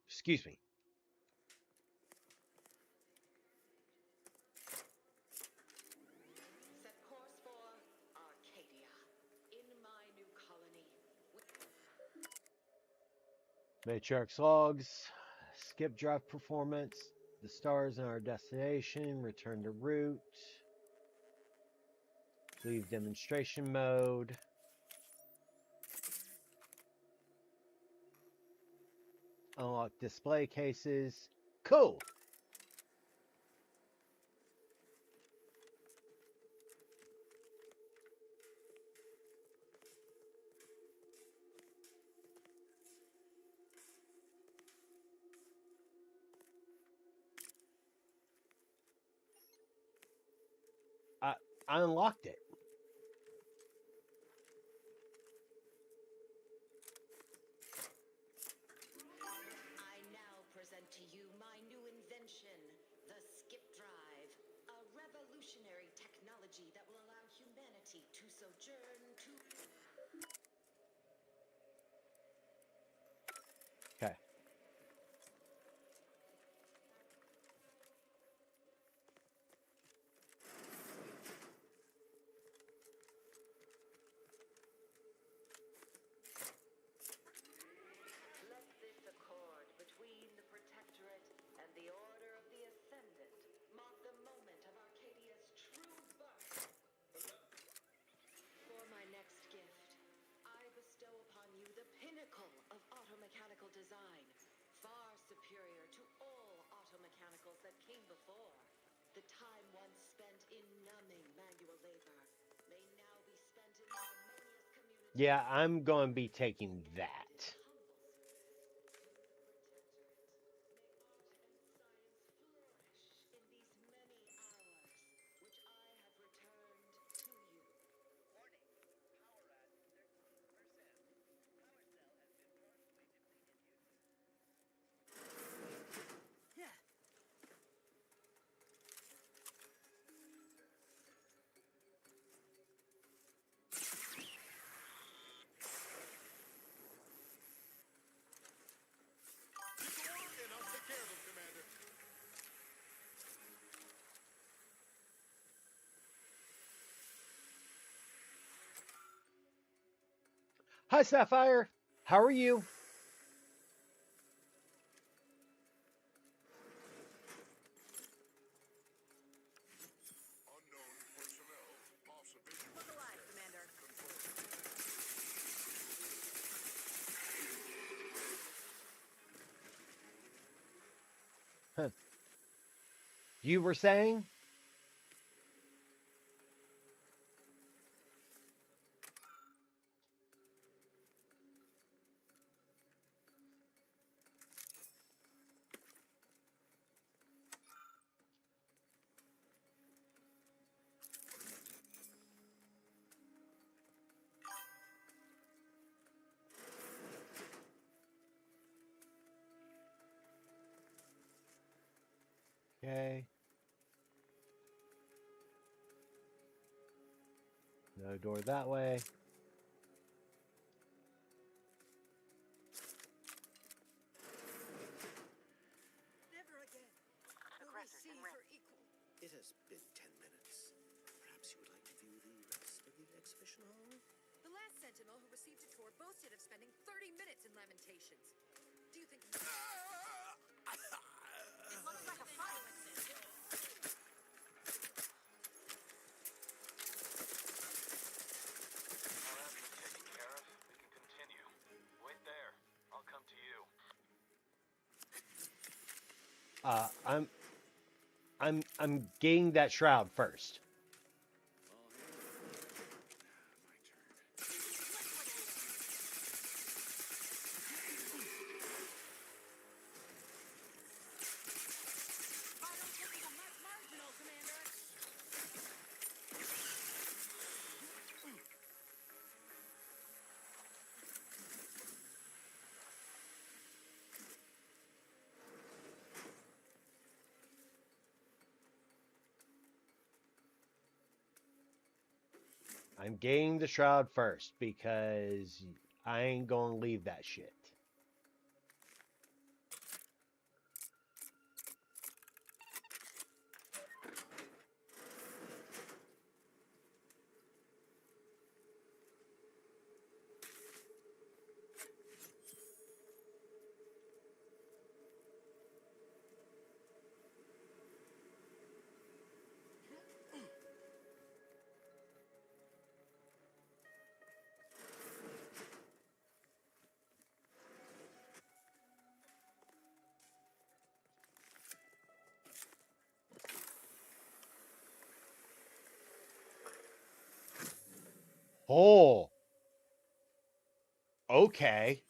Excuse me. Set course for Arcadia. Matriarch's logs. Skip drive performance. The stars in our destination. Return to route. Leave demonstration mode. Unlock display cases. Cool. I unlocked it. I now present to you my new invention, the Skip Drive, a revolutionary technology that will allow humanity to sojourn to... Okay. Let this accord between the Protectorate and the Order of the Ascendant mark the moment of Arcadia's true birth. For my next gift, I bestow upon you the pinnacle of automechanical design, far superior to all automechanicals that came before. The time once spent in numbing manual labor may now be spent in the harmonious community. Yeah, I'm going to be taking that. And I'll take care of him, Commander. Hi, Sapphire. How are you? Unknown personnel. Observation. Look alive, Commander. Huh. You were saying? Okay. No door that way. Never again. Aggressors in range. It has been 10 minutes. Perhaps you would like to view the rest of the exhibition hall? The last Sentinel who received a tour boasted of spending 30 minutes in Lamentations. Do you think... It looks like a fight. That's been taken care of. We can continue. Wait there. I'll come to you. I'm getting that shroud first. I'm getting the shroud first because I ain't gonna leave that shit. Oh, okay.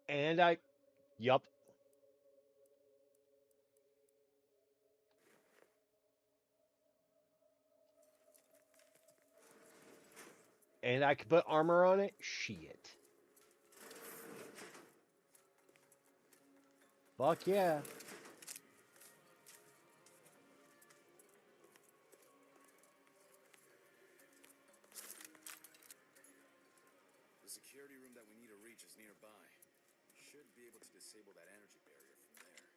And yup. And I could put armor on it? Shit. Fuck yeah. The security room that we need to reach is nearby. Should be able to disable that energy barrier from there.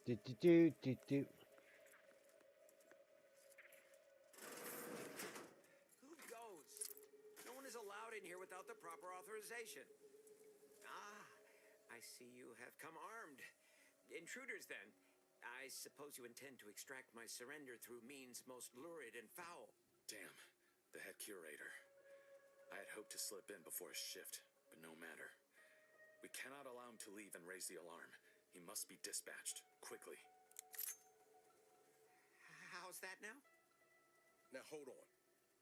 Do do do do do. Who goes? No one is allowed in here without the proper authorization. Ah, I see you have come armed. Intruders, then. I suppose you intend to extract my surrender through means most lurid and foul. Damn, the head curator. I had hoped to slip in before his shift, but no matter. We cannot allow him to leave and raise the alarm. He must be dispatched, quickly. How's that now? Now hold on.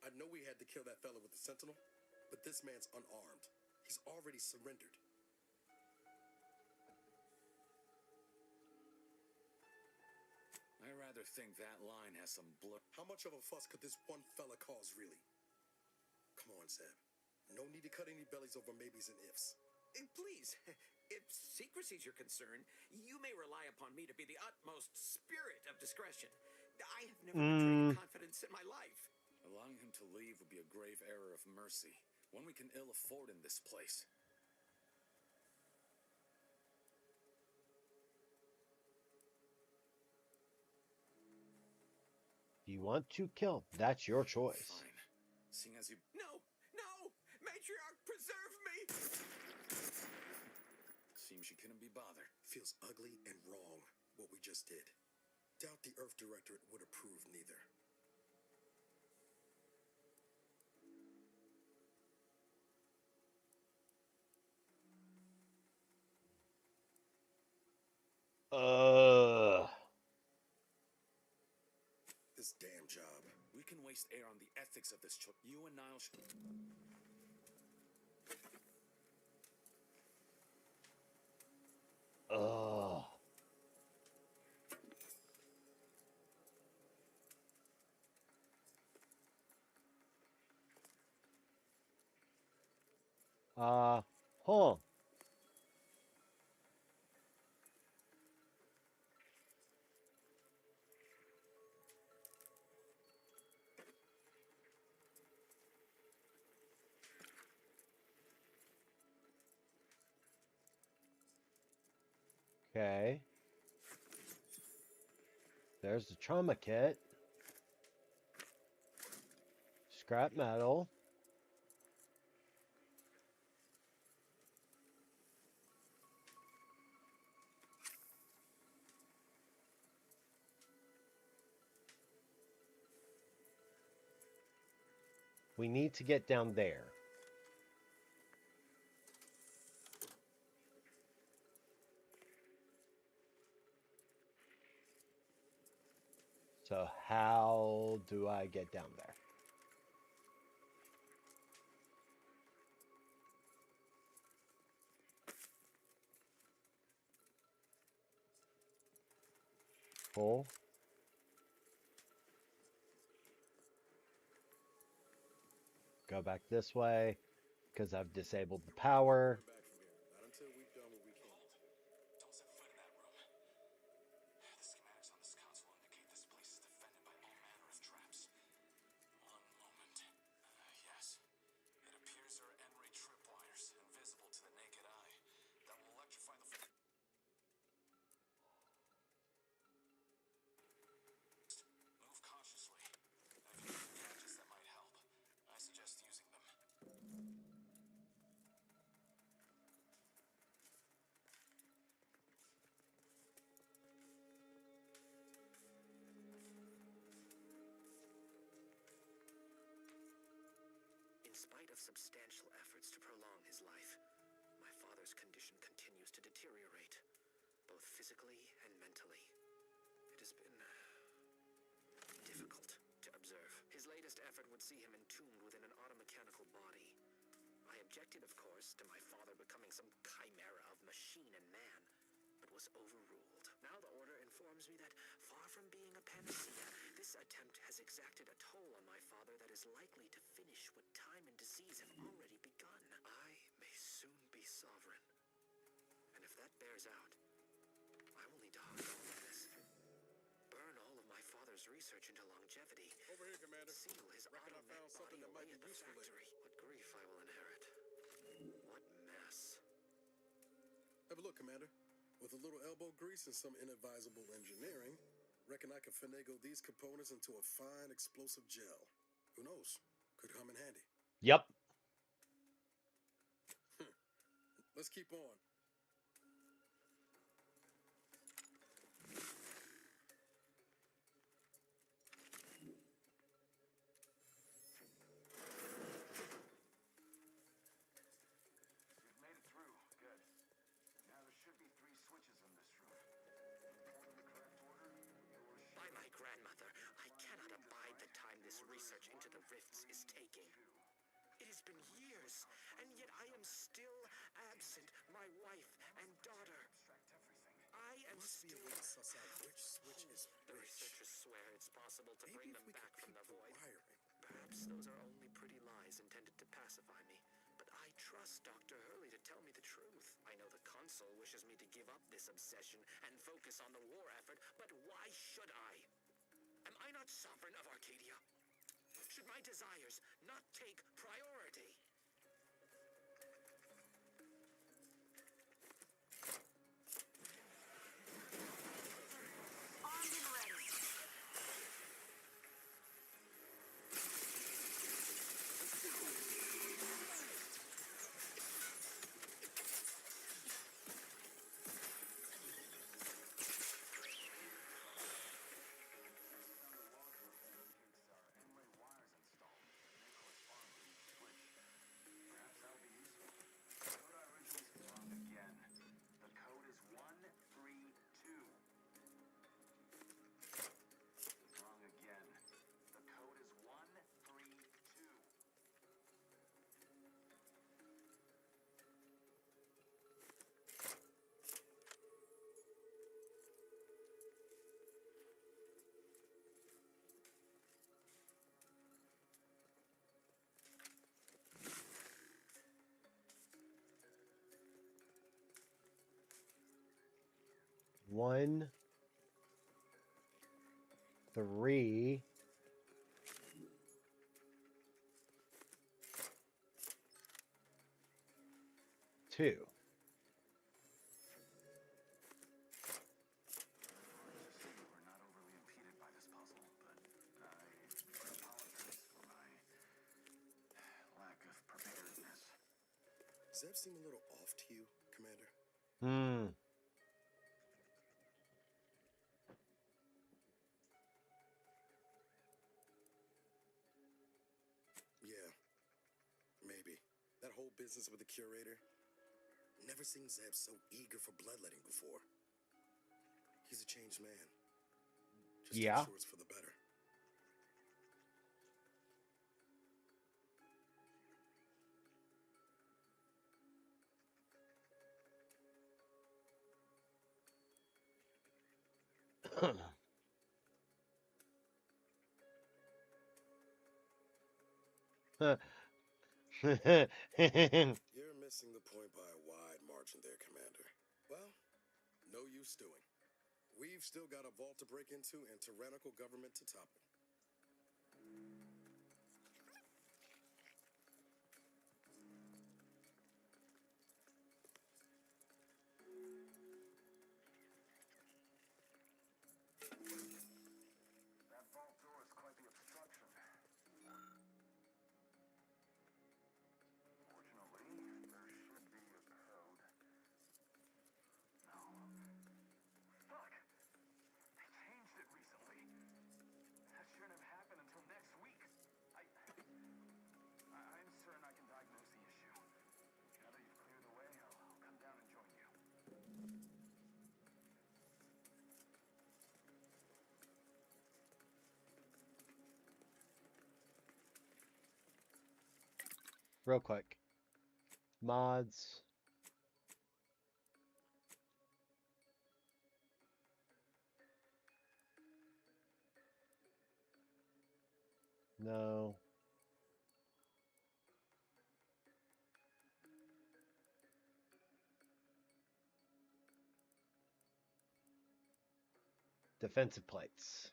I know we had to kill that fella with the sentinel, but this man's unarmed. He's already surrendered. I rather think that line has some blood. How much of a fuss could this one fella cause, really? Come on, Sam. No need to cut any bellies over maybes and ifs. Please, if secrecy's your concern, you may rely upon me to be the utmost spirit of discretion. I have never betrayed confidence in my life. Allowing him to leave would be a grave error of mercy, one we can ill afford in this place. If you want to kill, that's your choice. Fine. Seeing as you... No! No! Matriarch, preserve me! Seems you couldn't be bothered. Feels ugly and wrong, what we just did. Doubt the Earth Directorate would approve neither. This damn job. We can waste air on the ethics of this choice. You and Niall should... Huh. Okay. There's the trauma kit. Scrap metal. We need to get down there. So how do I get down there? Pull. Go back this way because I've disabled the power. Back from here. Not until we've done what we can. Don't set foot in that room. The schematics on this console indicate this place is defended by all manner of traps. One moment. Yes. It appears there are N-ray tripwires, invisible to the naked eye, that will electrify the... Move cautiously. And if you make gadgets that might spite of substantial efforts to prolong his life, my father's condition continues to deteriorate, both physically and mentally. It has been difficult to observe. His latest effort would see him entombed within an automechanical body. I objected, of course, to my father becoming some chimera of machine and man, but was overruled. Now the Order informs me that, far from being a panacea, this attempt has exacted a toll on my father that is likely to finish what time and disease have already begun. I may soon be sovereign. And if that bears out, I will need to hide all of this. Burn all of my father's research into longevity. Over here, Commander. Seal his Reckon I found something that might be useful later. What grief I will inherit. What mess. Have a look, Commander. With a little elbow grease and some inadvisable engineering, reckon I can finagle these components into a fine explosive gel. Who knows? Could come in handy. Yep. Let's keep on. By my grandmother, I cannot abide the time this research into the rifts is taking. It has been years, and yet I am still absent my wife and daughter. I am Must be a still... way to suss out which switch is The which. researchers swear it's possible to bring Maybe if them we back could from keep the void. wiring. Perhaps those are only pretty lies intended to pacify me. But I trust Dr. Hurley to tell me the truth. I know the Consul wishes me to give up this obsession and focus on the war effort, but why should I? Am I not sovereign of Arcadia? Should my desires not take priority? Armed and ready. One, 3, 2. Does that seem a little off to you, Commander? Yeah, maybe. That whole business with the curator. Never seen Zeb so eager for bloodletting before. He's a changed man. Just Yeah. I'm sure it's for the better. You're missing the point by a wide margin there, Commander. Well, no use stewing. We've still got a vault to break into and tyrannical government to topple. That vault door is quite the obstruction. Fortunately, there should be a code. No. Fuck! They changed it recently. That real quick. Mods. No. Defensive plates.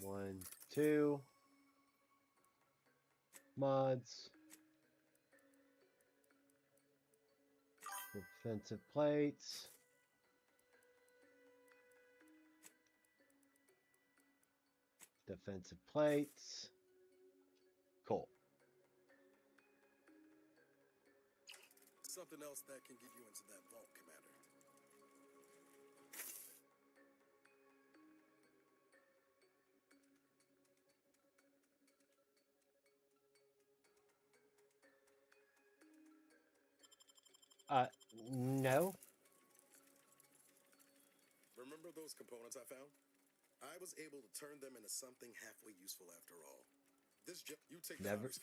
One, two. Mods. Defensive plates. Defensive plates. Cool. Something else that can get you into that vault, Commander. No. Remember those components I found? I was able to turn them into something halfway useful after all. This you take the honors,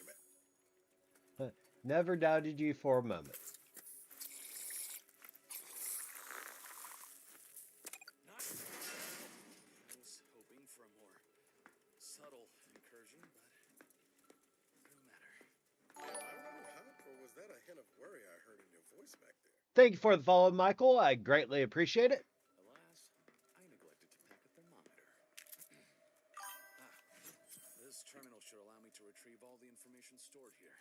Commander. Never doubted you for a moment. I was hoping for a more subtle incursion, but no matter. I don't know, Hop, or was that a hint of worry I heard in your voice back there? Thank you for the follow, Michael. I greatly appreciate it. Alas, I neglected to pack a thermometer. This terminal should allow me to retrieve all the information stored here.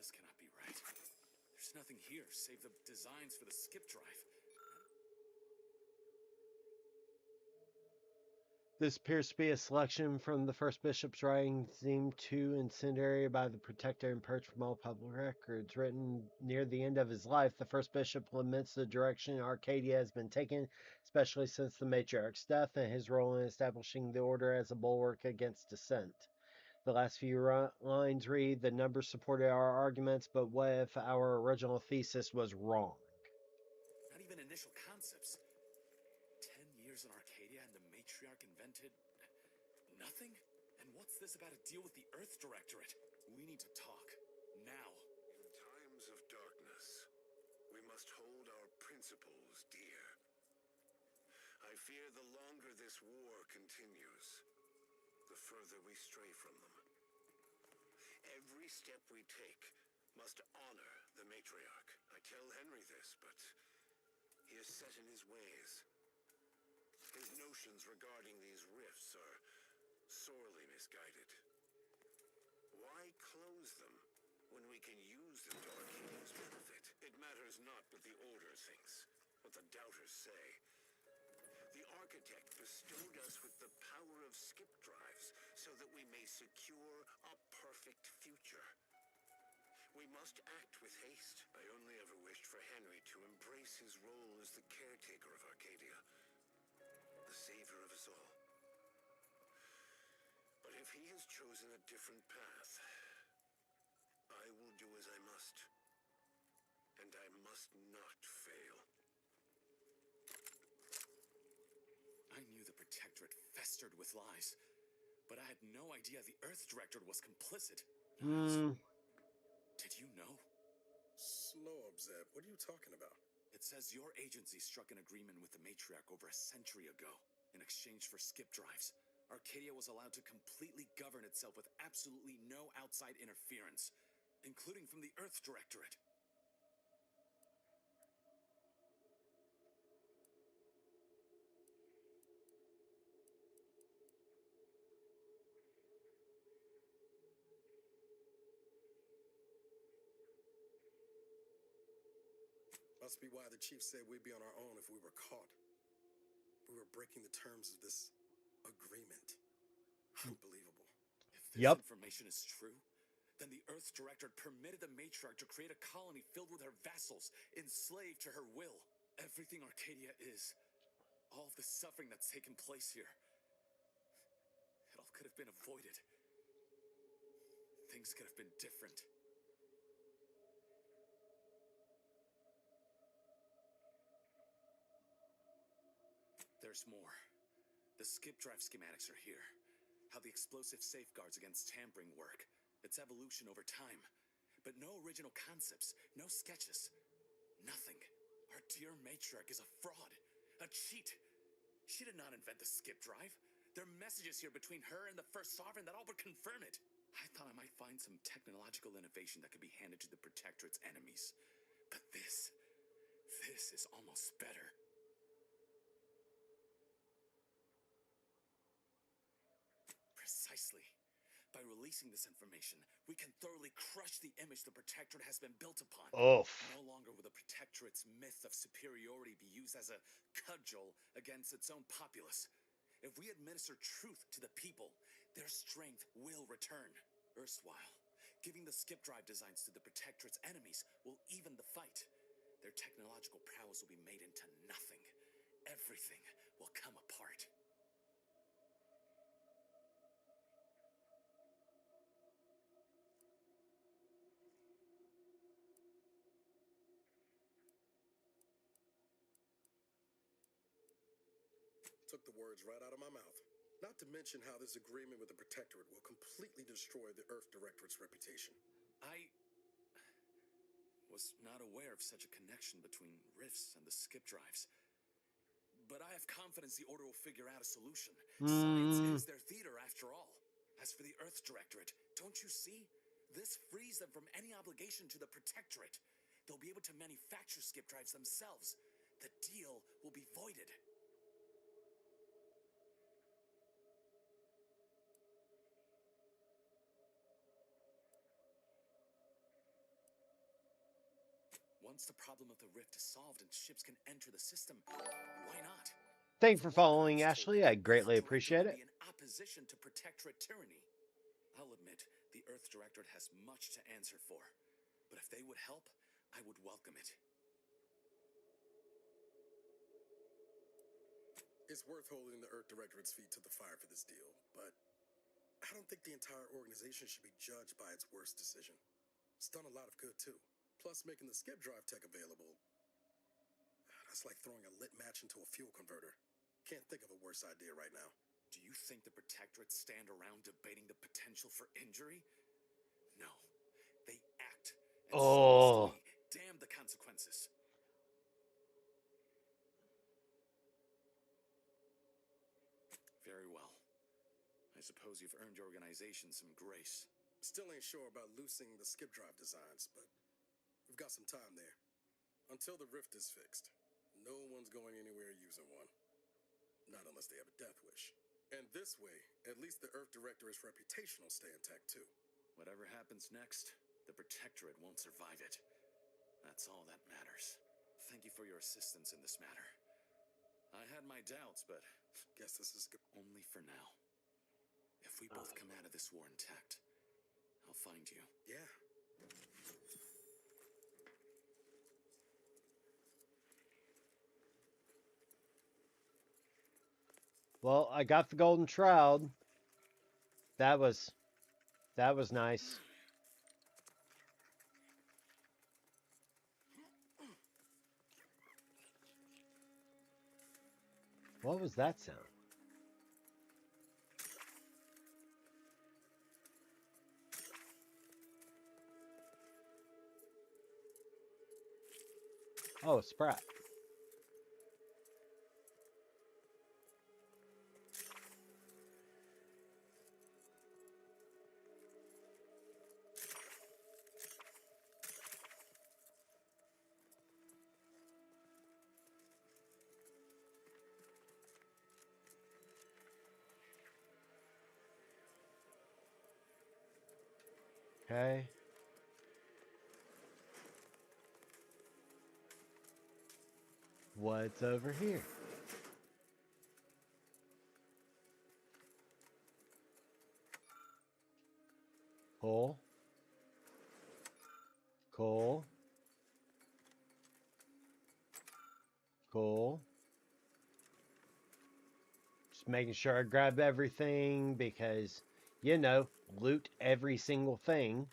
This cannot be right. There's nothing here save the designs for the skip drive. This appears to be a selection from the first bishop's writing, deemed too incendiary by the protector and purged from all public records. Written near the end of his life, the first bishop laments the direction Arcadia has been taken, especially since the matriarch's death and his role in establishing the order as a bulwark against dissent. The last few lines read, "The numbers supported our arguments, but what if our original thesis was wrong?" Not even initial concepts. 10 years in Arcadia and the matriarch invented nothing? And what's this about a deal with the Earth Directorate? We need to talk. Now. In times of darkness, we must hold our principles dear. I fear the longer this war continues, the further we stray from them. Every step we take must honor the matriarch. I tell Henry this, but he is set in his ways. His notions regarding these rifts are sorely misguided. Why close them when we can use them to Arcadia's benefit? It matters not what the Order thinks, what the doubters say. The Architect bestowed us with the power of skip drives so that we may secure a perfect future. We must act with haste. I only ever wished for Henry to embrace his role as the caretaker of Arcadia, the savior of us all. But if he has chosen a different path, I will do as I must. And I must not fail. I knew the Protectorate festered with lies, but I had no idea the Earth Directorate was complicit. Did you know? Slow up, Zeb. What are you talking about? It says your agency struck an agreement with the matriarch over a century ago in exchange for skip drives. Arcadia was allowed to completely govern itself with absolutely no outside interference, including from the Earth Directorate. Must be why the chief said we'd be on our own if we were caught. We were breaking the terms of this agreement. Unbelievable. If this information is true, then the Earth Directorate permitted the matriarch to create a colony filled with her vassals, enslaved to her will. Everything Arcadia is, all of the suffering that's taken place here, it all could have been avoided. Things could have been different. There's more. The skip drive schematics are here. How the explosive safeguards against tampering work. Its evolution over time. But no original concepts, no sketches. Nothing. Our dear matriarch is a fraud. A cheat. She did not invent the skip drive. There are messages here between her and the First Sovereign that all but confirm it. I thought I might find some technological innovation that could be handed to the Protectorate's enemies. But this is almost better. Precisely. By releasing this information, we can thoroughly crush the image the Protectorate has been built upon. Oof. No longer will the Protectorate's myth of superiority be used as a cudgel against its own populace. If we administer truth to the people, their strength will return. Erstwhile, giving the skip drive designs to the Protectorate's enemies will even the fight. Their technological prowess will be made into nothing. Everything will come apart. Took the words right out of my mouth. Not to mention how this agreement with the Protectorate will completely destroy the Earth Directorate's reputation. I was not aware of such a connection between rifts and the skip drives. But I have confidence the Order will figure out a solution. Science is their theater, after all. As for the Earth Directorate, don't you see? This frees them from any obligation to the Protectorate. They'll be able to manufacture skip drives themselves. The deal will be voided. Once the problem of the rift is solved and ships can enter the system, why not? Thanks for following, Ashley. I greatly appreciate it. In opposition to Protectorate tyranny. I'll admit, the Earth Directorate has much to answer for. But if they would help, I would welcome it. It's worth holding the Earth Directorate's feet to the fire for this deal, but I don't think the entire organization should be judged by its worst decision. It's done a lot of good, too. Plus, making the skip drive tech available, that's like throwing a lit match into a fuel converter. Can't think of a worse idea right now. Do you think the Protectorate stand around debating the potential for injury? No. They act. And so must we. Damn the consequences. Very well. I suppose you've earned your organization some grace. Still ain't sure about loosening the skip drive designs, but we've got some time there. Until the rift is fixed, no one's going anywhere using one. Not unless they have a death wish. And this way, at least the Earth Directorate's reputation will stay intact too. Whatever happens next, the Protectorate won't survive it. That's all that matters. Thank you for your assistance in this matter. I had my doubts, but guess this is good. Only for now. If we both come out of this war intact, I'll find you. Yeah. Well, I got the golden shroud. That was nice. What was that sound? Oh, Sprat. Okay. What's over here? Coal. Coal. Coal. Just making sure I grab everything because, you know, loot every single thing.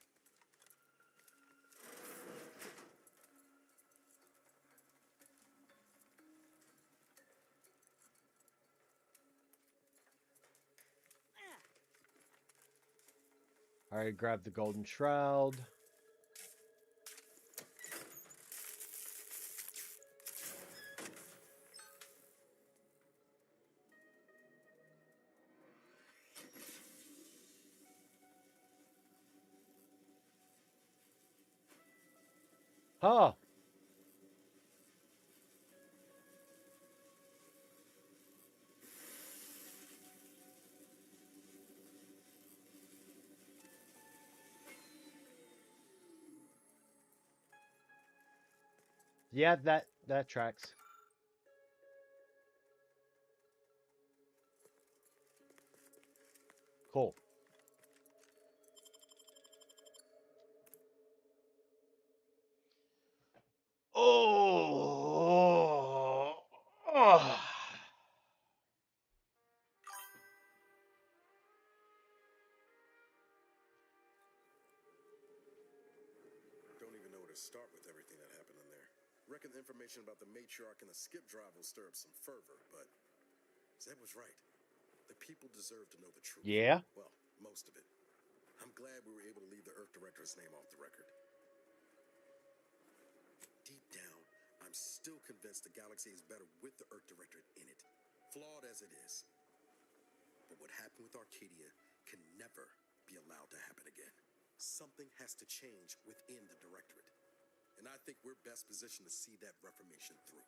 Alright, grab the golden shroud. Oh! Yeah, that tracks. Cool. Oh! Oh! Don't even know where to start with everything that happened in there. Reckon the information about the matriarch and the skip drive will stir up some fervor, but Zeb was right. The people deserve to know the truth. Yeah? Well, most of it. I'm glad we were able to leave the Earth Director's name off the record. Deep down, I'm still convinced the galaxy is better with the Earth Directorate in it, flawed as it is. But what happened with Arcadia can never be allowed to happen again. Something has to change within the Directorate. And I think we're best positioned to see that reformation through.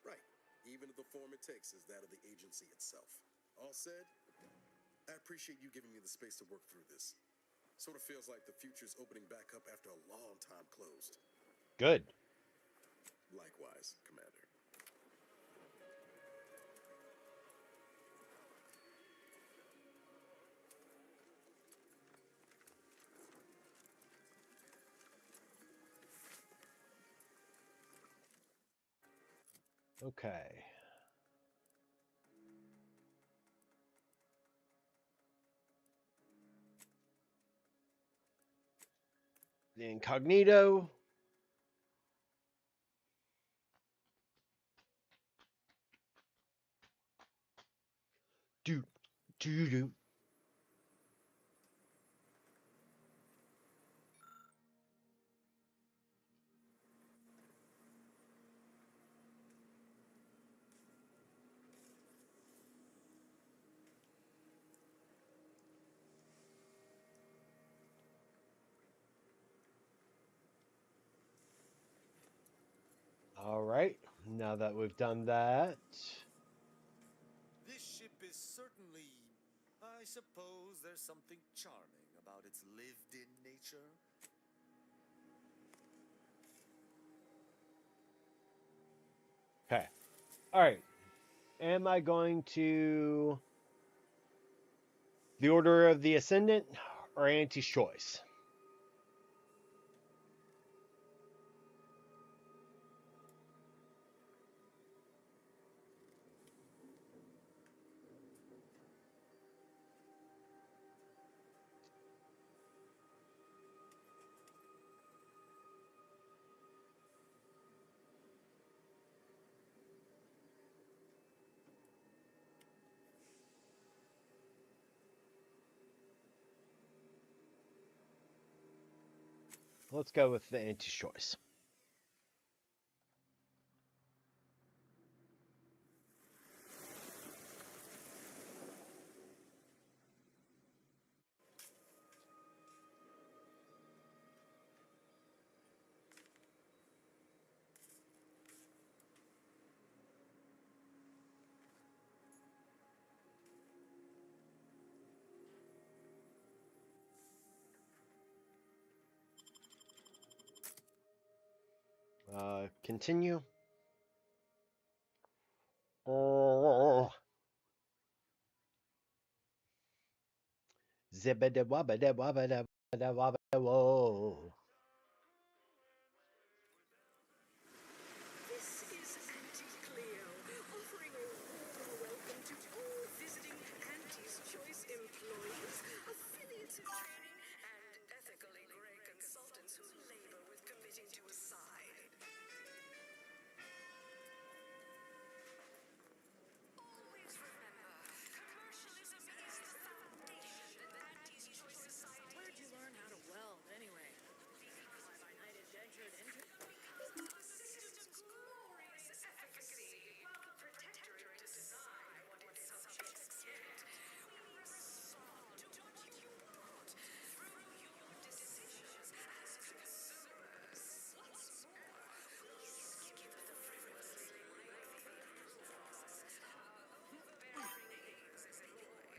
Right. Even if the form it takes is that of the agency itself. All said, I appreciate you giving me the space to work through this. Sort of feels like the future's opening back up after a long time closed. Good. Likewise, Commander. Okay. The incognito. Do, do. All right. Now that we've done that. This ship is certainly, I suppose there's something charming about its lived-in nature. Okay. All right. Am I going to the Order of the Ascendant or Auntie's Choice? Let's go with the Auntie's Choice. Continue. Oh. Zibbida wabbida wabbida wabbida whoa. This is Auntie Cleo,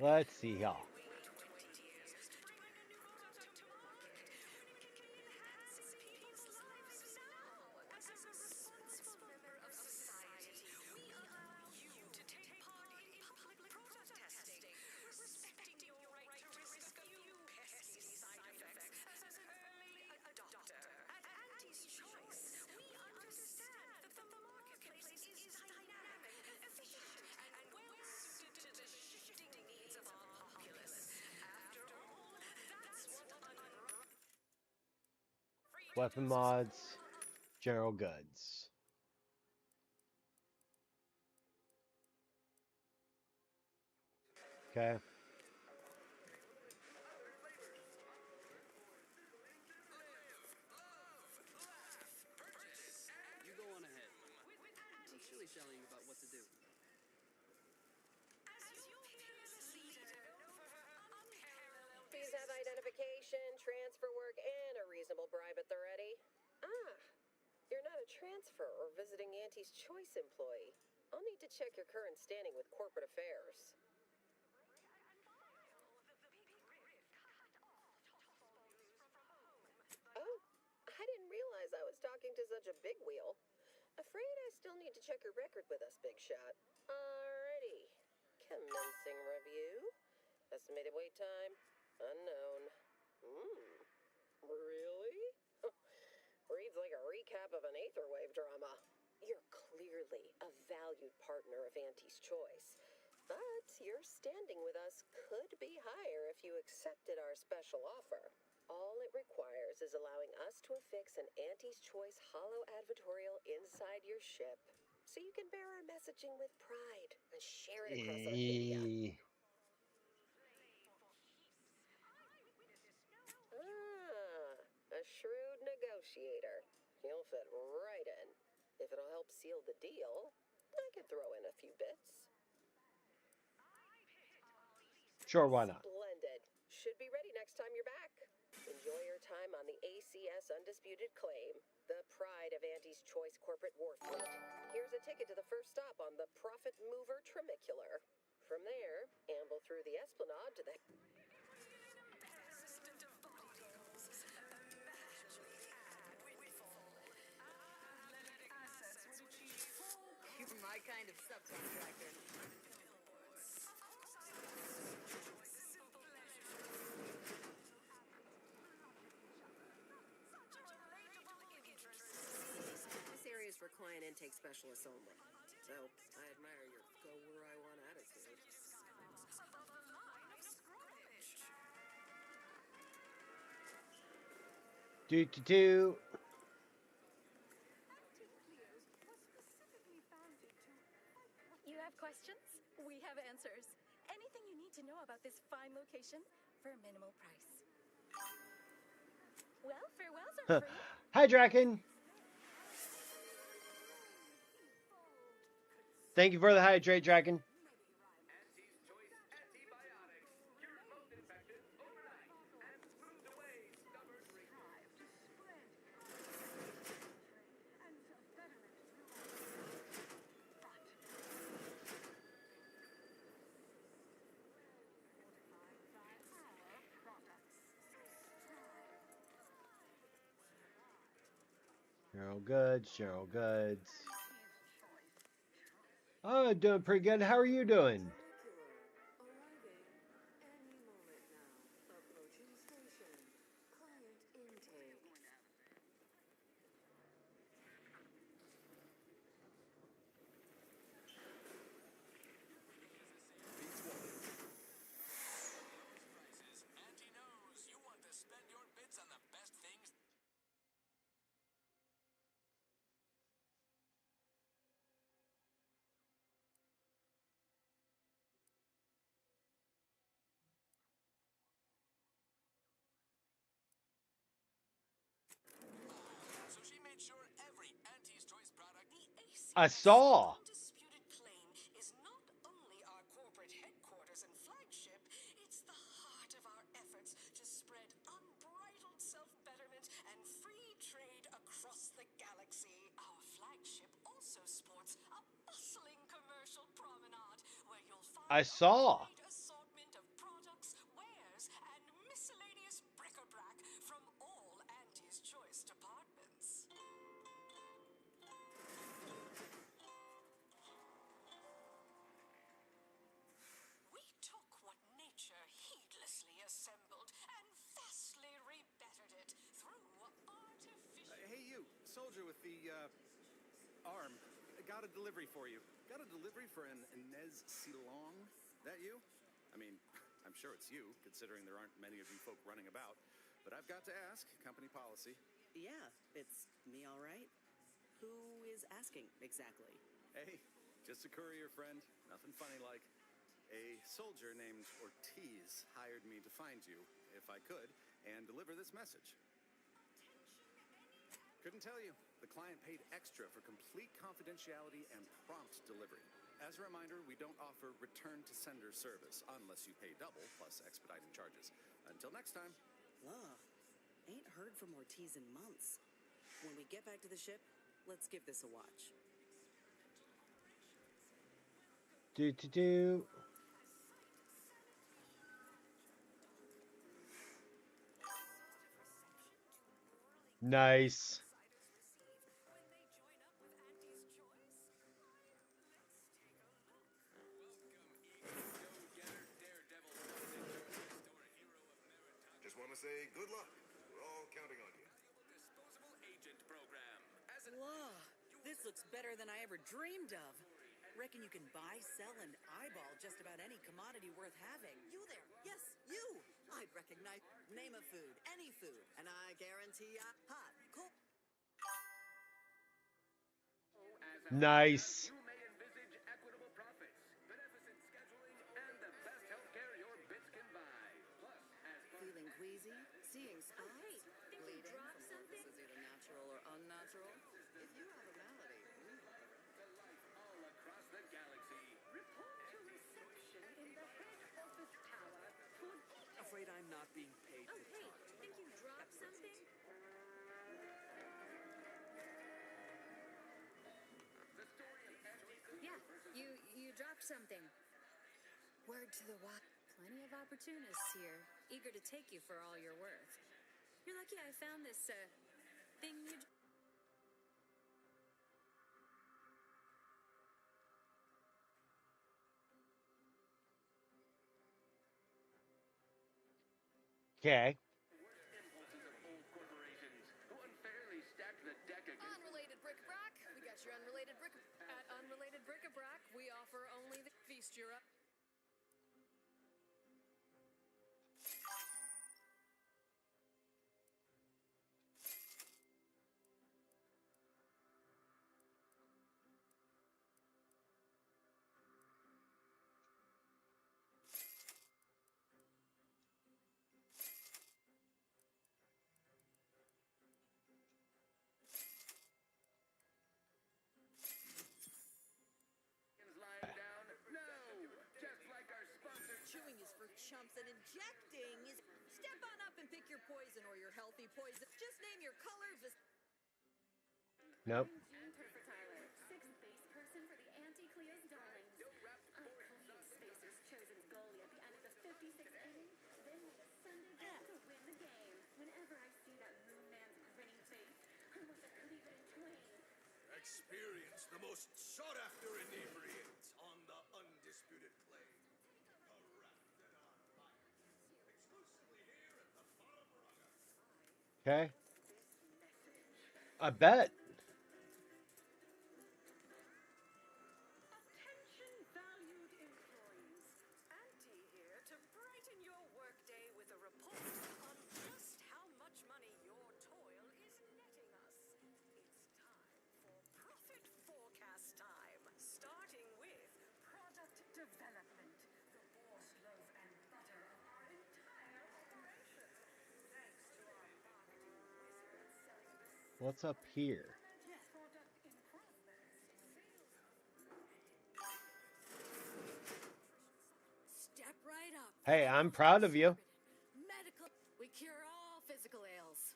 Let's see y'all. Weapon mods, general goods. Okay. You go on ahead. I'm shilly-shallying about what to do. Please have identification, transfer work, and a reasonable bribe at the ready. Ah, you're not a transfer or visiting Auntie's Choice employee. I'll need to check your current standing with corporate affairs. Oh, I didn't realize I was talking to such a big wheel. Afraid I still need to check your record with us, Big Shot. Alrighty. Commencing review. Estimated wait time? Unknown. Really? Reads like a recap of an Aetherwave drama. You're clearly a valued partner of Auntie's Choice. But your standing with us could be higher if you accepted our special offer. All it requires is allowing us to affix an Auntie's Choice holo advertorial inside your ship, so you can bear our messaging with pride and share it across Arcadia. A shrewd negotiator. You'll fit right in. If it'll help seal the deal, I can throw in a few bits. Sure, why not? Splendid. Should be ready next time you're back. Enjoy your time on the ACS Undisputed Claim, the pride of Auntie's Choice corporate war fleet. Here's a ticket to the first stop on the Profit Mover Trimicular. From there, amble through the Esplanade to the... You're my kind of subcontractor. This area is for client intake specialists only. So, I admire your go-where-I-want attitude. Do. You have questions? We have answers. Anything you need to know about this fine location for a minimal price. Well, farewells are free. Hi, Draken. Thank you for the hydrate, Draken. General goods. Oh, doing pretty good. How are you doing? I saw. Undisputed Claim is not only our corporate headquarters and flagship, it's the heart of our efforts to spread unbridled self-betterment and free trade across the galaxy. Our flagship also sports a bustling commercial promenade where you'll find I saw. a wide assortment of soldier with the arm. Got a delivery for you. Got a delivery for an Inez Silong. That you? I mean, I'm sure it's you, considering there aren't many of you folk running about. But I've got to ask, company policy. Yeah, it's me, all right. Who is asking, exactly? Hey, just a courier friend. Nothing funny like. A soldier named Ortiz hired me to find you, if I could, and deliver this message. Couldn't tell you. The client paid extra for complete confidentiality and prompt delivery. As a reminder, we don't offer return-to-sender service unless you pay double plus expediting charges. Until next time. Ugh, ain't heard from Ortiz in months. When we get back to the ship, let's give this a watch. Do. Nice. Just want to say good luck. We're all counting on you. Disposable agent program. As an Whoa, this looks better than I ever dreamed of. Reckon you can buy, sell, and eyeball just about any commodity worth having. You there? Yes, you! I'd recognize. Name a food, any food, and I guarantee ya hot, cold. Nice. You may envisage equitable profits, beneficent scheduling, and the best healthcare your bits can buy. Plus, as Feeling queasy? Seeing spots? Oh, hey, think you Bleeding dropped from something? purposes either natural or unnatural? If you have a malady, all across the galaxy. Report to reception in the head office tower for details. Afraid I'm not being paid Oh, to hey, talk to think you dropped something? Yeah, you dropped something. Word to the wise. Plenty of opportunists here, eager to take you for all you're worth. You're lucky I found this, thing you... Okay. Unrelated bric-a-brac. We got your unrelated At unrelated bric-a-brac, we offer only the feast you're up. Lying down? No! Just like our sponsor. chewing is for chumps and injecting is... Step on up and pick your poison or your healthy poison. Just name your color. Nope. Perfect Tyler, sixth base person for the Anti-Cleo's Darlings. Clean Spacer's chosen goalie at the end of the 56th inning, then we ascended to win the game. Whenever I see that moon man's grinning face, I want to cleave it in twain. Experience the most sought-after inebriates on the undisputed claim. Corrupted on fire. Exclusively here at the bottom rung. Okay. I bet. Attention, valued employees. Auntie here to brighten your workday with a report on just how much money your toil is netting us. It's time for profit forecast time, starting with product development, the boar's loaf and butter of our entire operation. Thanks to our marketing wizard selling the What's up here? product improvements, Step right up. Hey, I'm proud of you. Medical. We cure all physical ails.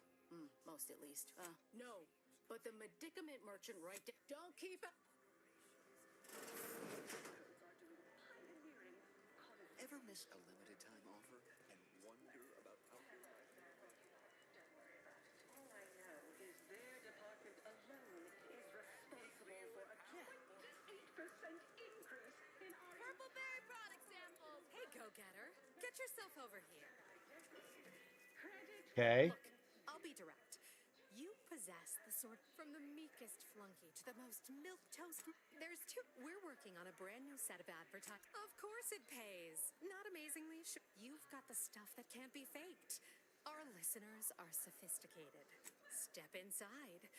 Most at least. No. But the medicament merchant right there. Don't keep it. Ever miss a limited time offer and wonder about how... all I know is their department alone is responsible for a 28% increase in our Purple berry product samples. Hey, go-getter, get yourself over here. Okay. Look, I'll be direct. You possess the sort from the meekest flunky to the most milquetoast. There's two. We're working on a brand new set of advertising. Of course it pays. Not amazingly. You've got the stuff that can't be faked. Our listeners are sophisticated. Step inside.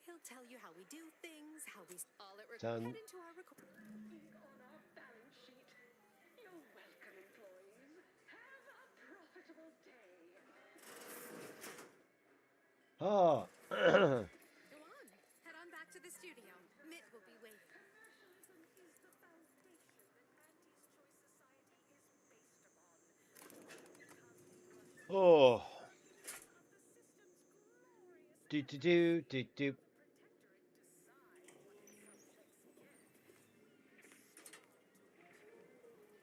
He'll tell you how we do things, how we all it Done. head into our record. On our balance sheet. You're welcome, employees. Have a profitable day. Oh. Go on. Head on back to the studio. Mitt will be waiting. Commercialism is the foundation that Anti's Choice Society is based upon. Oh. Do do do do do.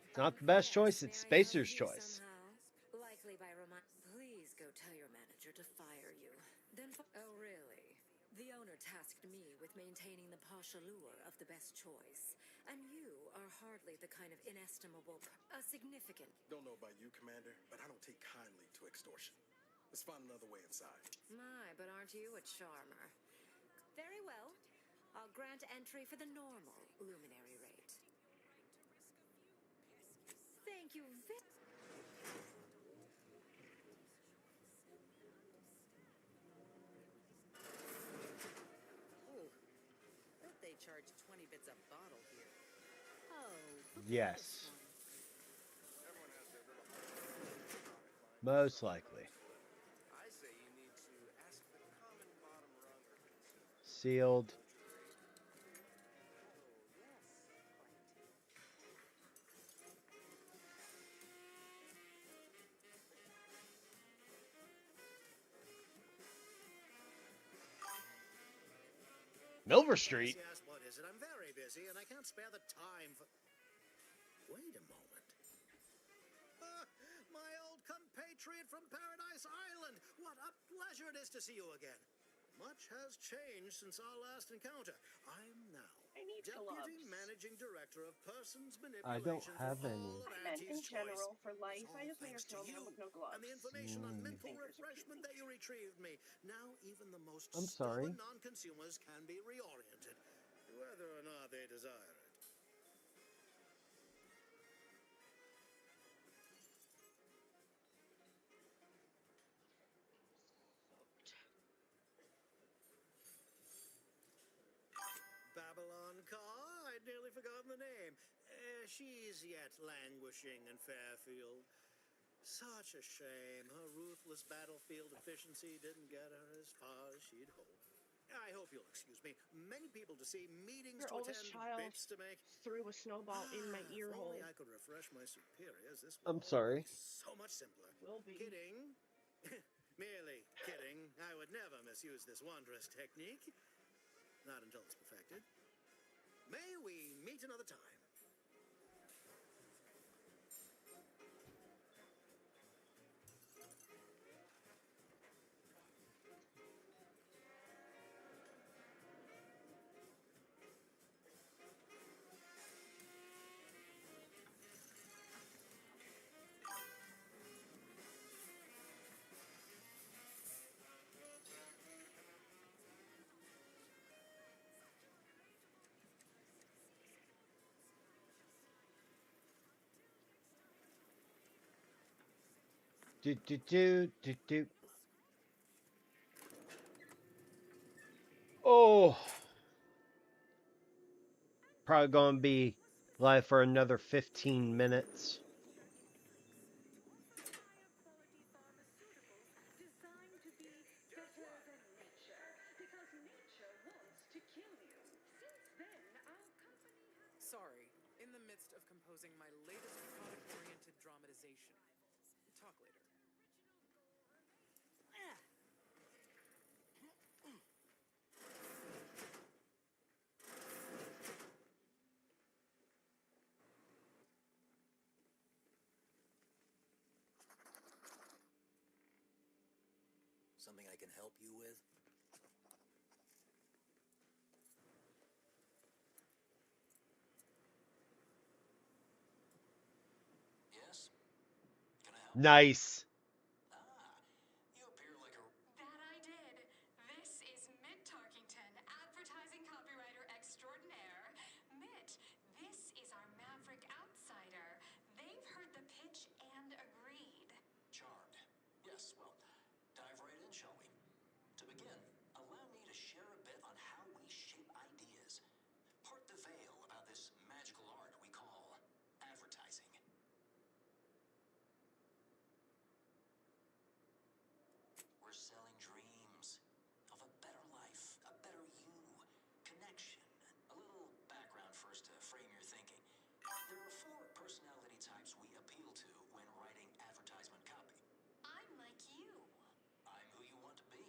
It's not the best choice, it's Spacer's choice. Likely by Please go tell your manager to fire you. Then oh really? The owner tasked me with maintaining the posh allure of the best choice. And you are hardly the kind of inestimable a significant. Don't know about you, Commander, but I don't take kindly to extortion. Let's find another way inside. My, but aren't you a charmer? Very well. I'll grant entry for the normal luminary rate. Thank you Ooh, bet they charge 20 bits a bottle here. Oh, Yes. Most likely. I say you need to ask the common bottom runger. Sealed. Milver Street. Yes, what is it? I'm very busy and I can't spare the time for... Wait a moment. My old compatriot from Paradise Island. What a pleasure it is to see you again. Much has changed since our last encounter. I'm now Deputy Managing Director of Persons I don't I Manipulation have for any. all of meant in Auntie's general Choice. for life. It's I all just made her thanks to feel you with no gloves. and the information on mental Fingers refreshment that you retrieved me. Now even the most I'm sorry. stubborn non-consumers can be reoriented, whether or not they desire it. Babylon Carr, I'd nearly forgotten the name. She's yet languishing in Fairfield. Such a shame. Her ruthless battlefield efficiency didn't get her as far as she'd hoped. I hope you'll excuse me. Many people to see, meetings Your to oldest attend, child bits to make. threw a snowball in my ear If hole. only I could refresh my superiors. This would I'm all sorry. be so much simpler. Will be. Kidding. Merely kidding. I would never misuse this wondrous technique. Not until it's perfected. May we meet another time. Do do do do do. Oh. Probably gonna be live for another 15 minutes. Designed to be better than nature, because nature wants to kill you. Since then, our company has... Sorry, in the midst of composing my latest product-oriented dramatization. Talk later. Something I can help you with? Yes? Can I help? Nice. You appear like a... That I did. This is frame your thinking. There are 4 personality types we appeal to when writing advertisement copy. I'm like you. I'm who you want to be.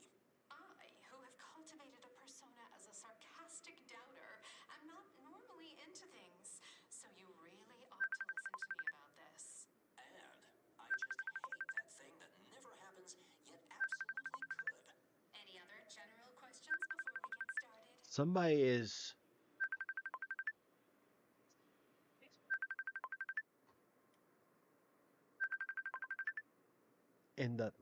I, who have cultivated a persona as a sarcastic doubter, am not normally into things, so you really ought to listen to me about this. And I just hate that thing that never happens, yet absolutely could. Any other general questions before we get started? Somebody is in the.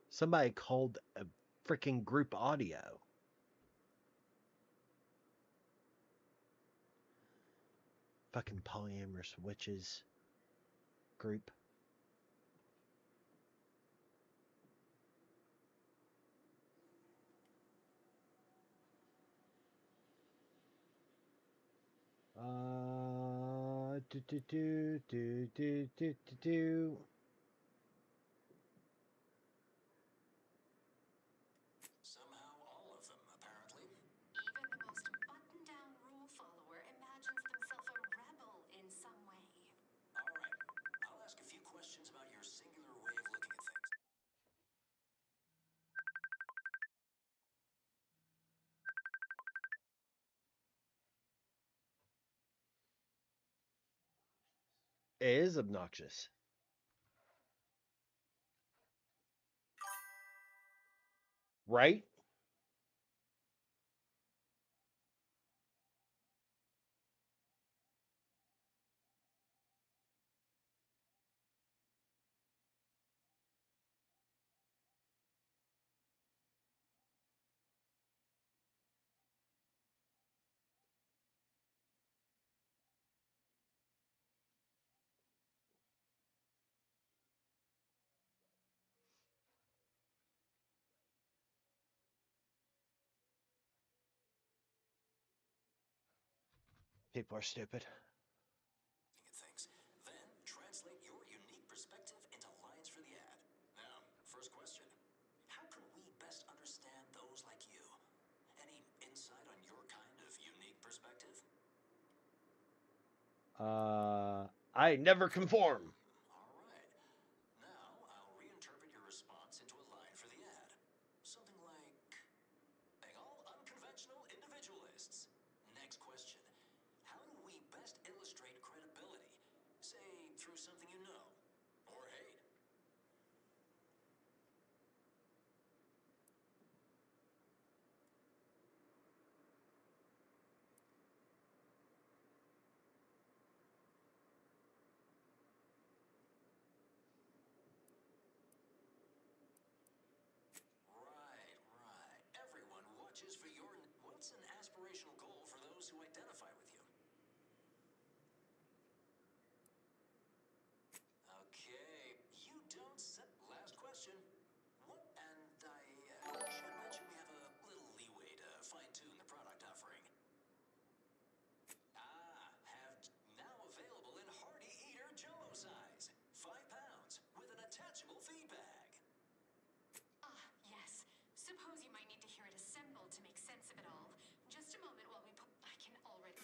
Somebody called a freaking group audio. Fucking polyamorous witches group. Do. Somehow all of them, apparently. Even the most buttoned-down rule follower imagines themselves a rebel in some way. All right. I'll ask a few questions about your singular way of looking at things. It is obnoxious. Right? People are stupid. Things. Then translate your unique perspective into lines for the ad. Now, first question. How can we best understand those like you? Any insight on your kind of unique perspective? I never conform. All right. Now, I'll reinterpret your response into a line for the ad. Something like, all unconventional individualists. Next question. How do we best illustrate credibility? Say, through something you know, or hate. Right. Everyone watches for your... What's an aspirational goal for those who identify with you? Okay, you don't set... Last question. What... And I should mention we have a little leeway to fine-tune the product offering. Have now available in Hearty Eater Jumbo size. 5 pounds with an attachable feed bag. Yes. Suppose you might need to hear it assembled to make sense of it all. Just a moment while we put... I can already...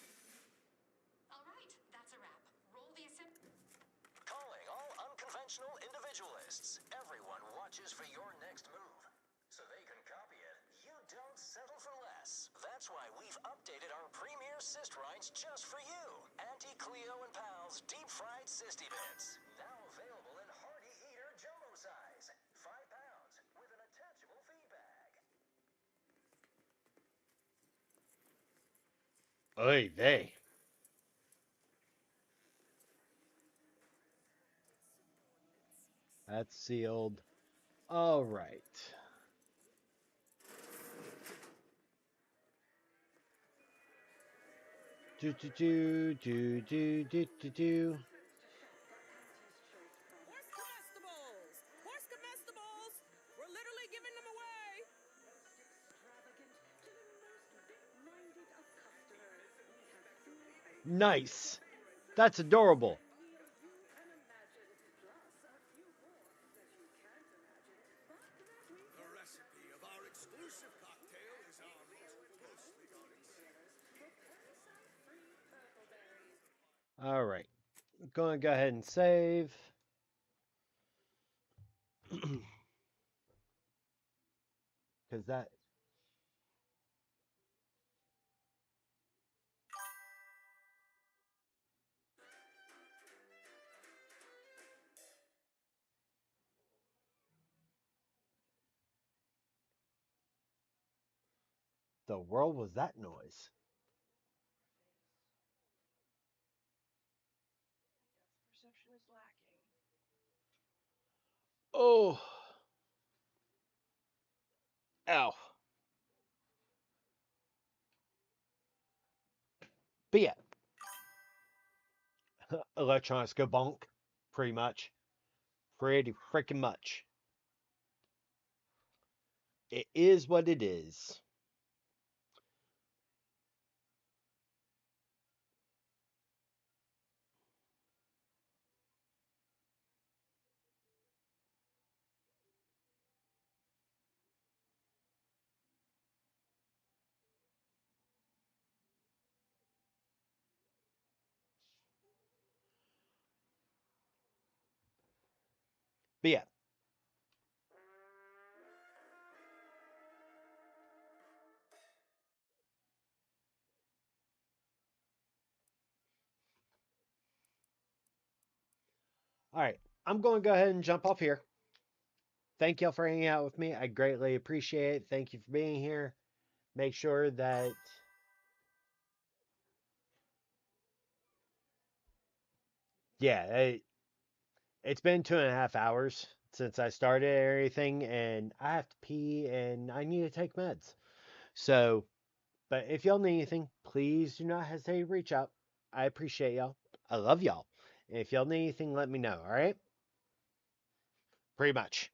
All right, that's a wrap. Roll the assembly... Calling all unconventional individualists. Everyone watches for your next move. So they can copy it. You don't settle for less. That's why we've updated our premier cyst rinds just for you. Auntie Cleo and Pals deep-fried Sisty Bits. Now available in Hearty Eater Jumbo size. 5 pounds with an attachable feed bag. Oy vey. That's sealed. All right. Do. Horse comestibles! Horse comestibles! We're literally giving them away! Nice. That's adorable. The recipe of our exclusive cocktail is our most closely guarded secret. All right. Going to go ahead and save. Because that. The world was that noise? Perception is lacking. Oh. Ow. But yeah. Electronics go bonk. Pretty much. Pretty freaking much. It is what it is. But yeah. All right. I'm going to go ahead and jump off here. Thank y'all for hanging out with me. I greatly appreciate it. Thank you for being here. Make sure that. Yeah, it's been 2.5 hours since I started everything, and I have to pee and I need to take meds. So, but if y'all need anything, please do not hesitate to reach out. I appreciate y'all. I love y'all. And if y'all need anything, let me know, all right? Pretty much.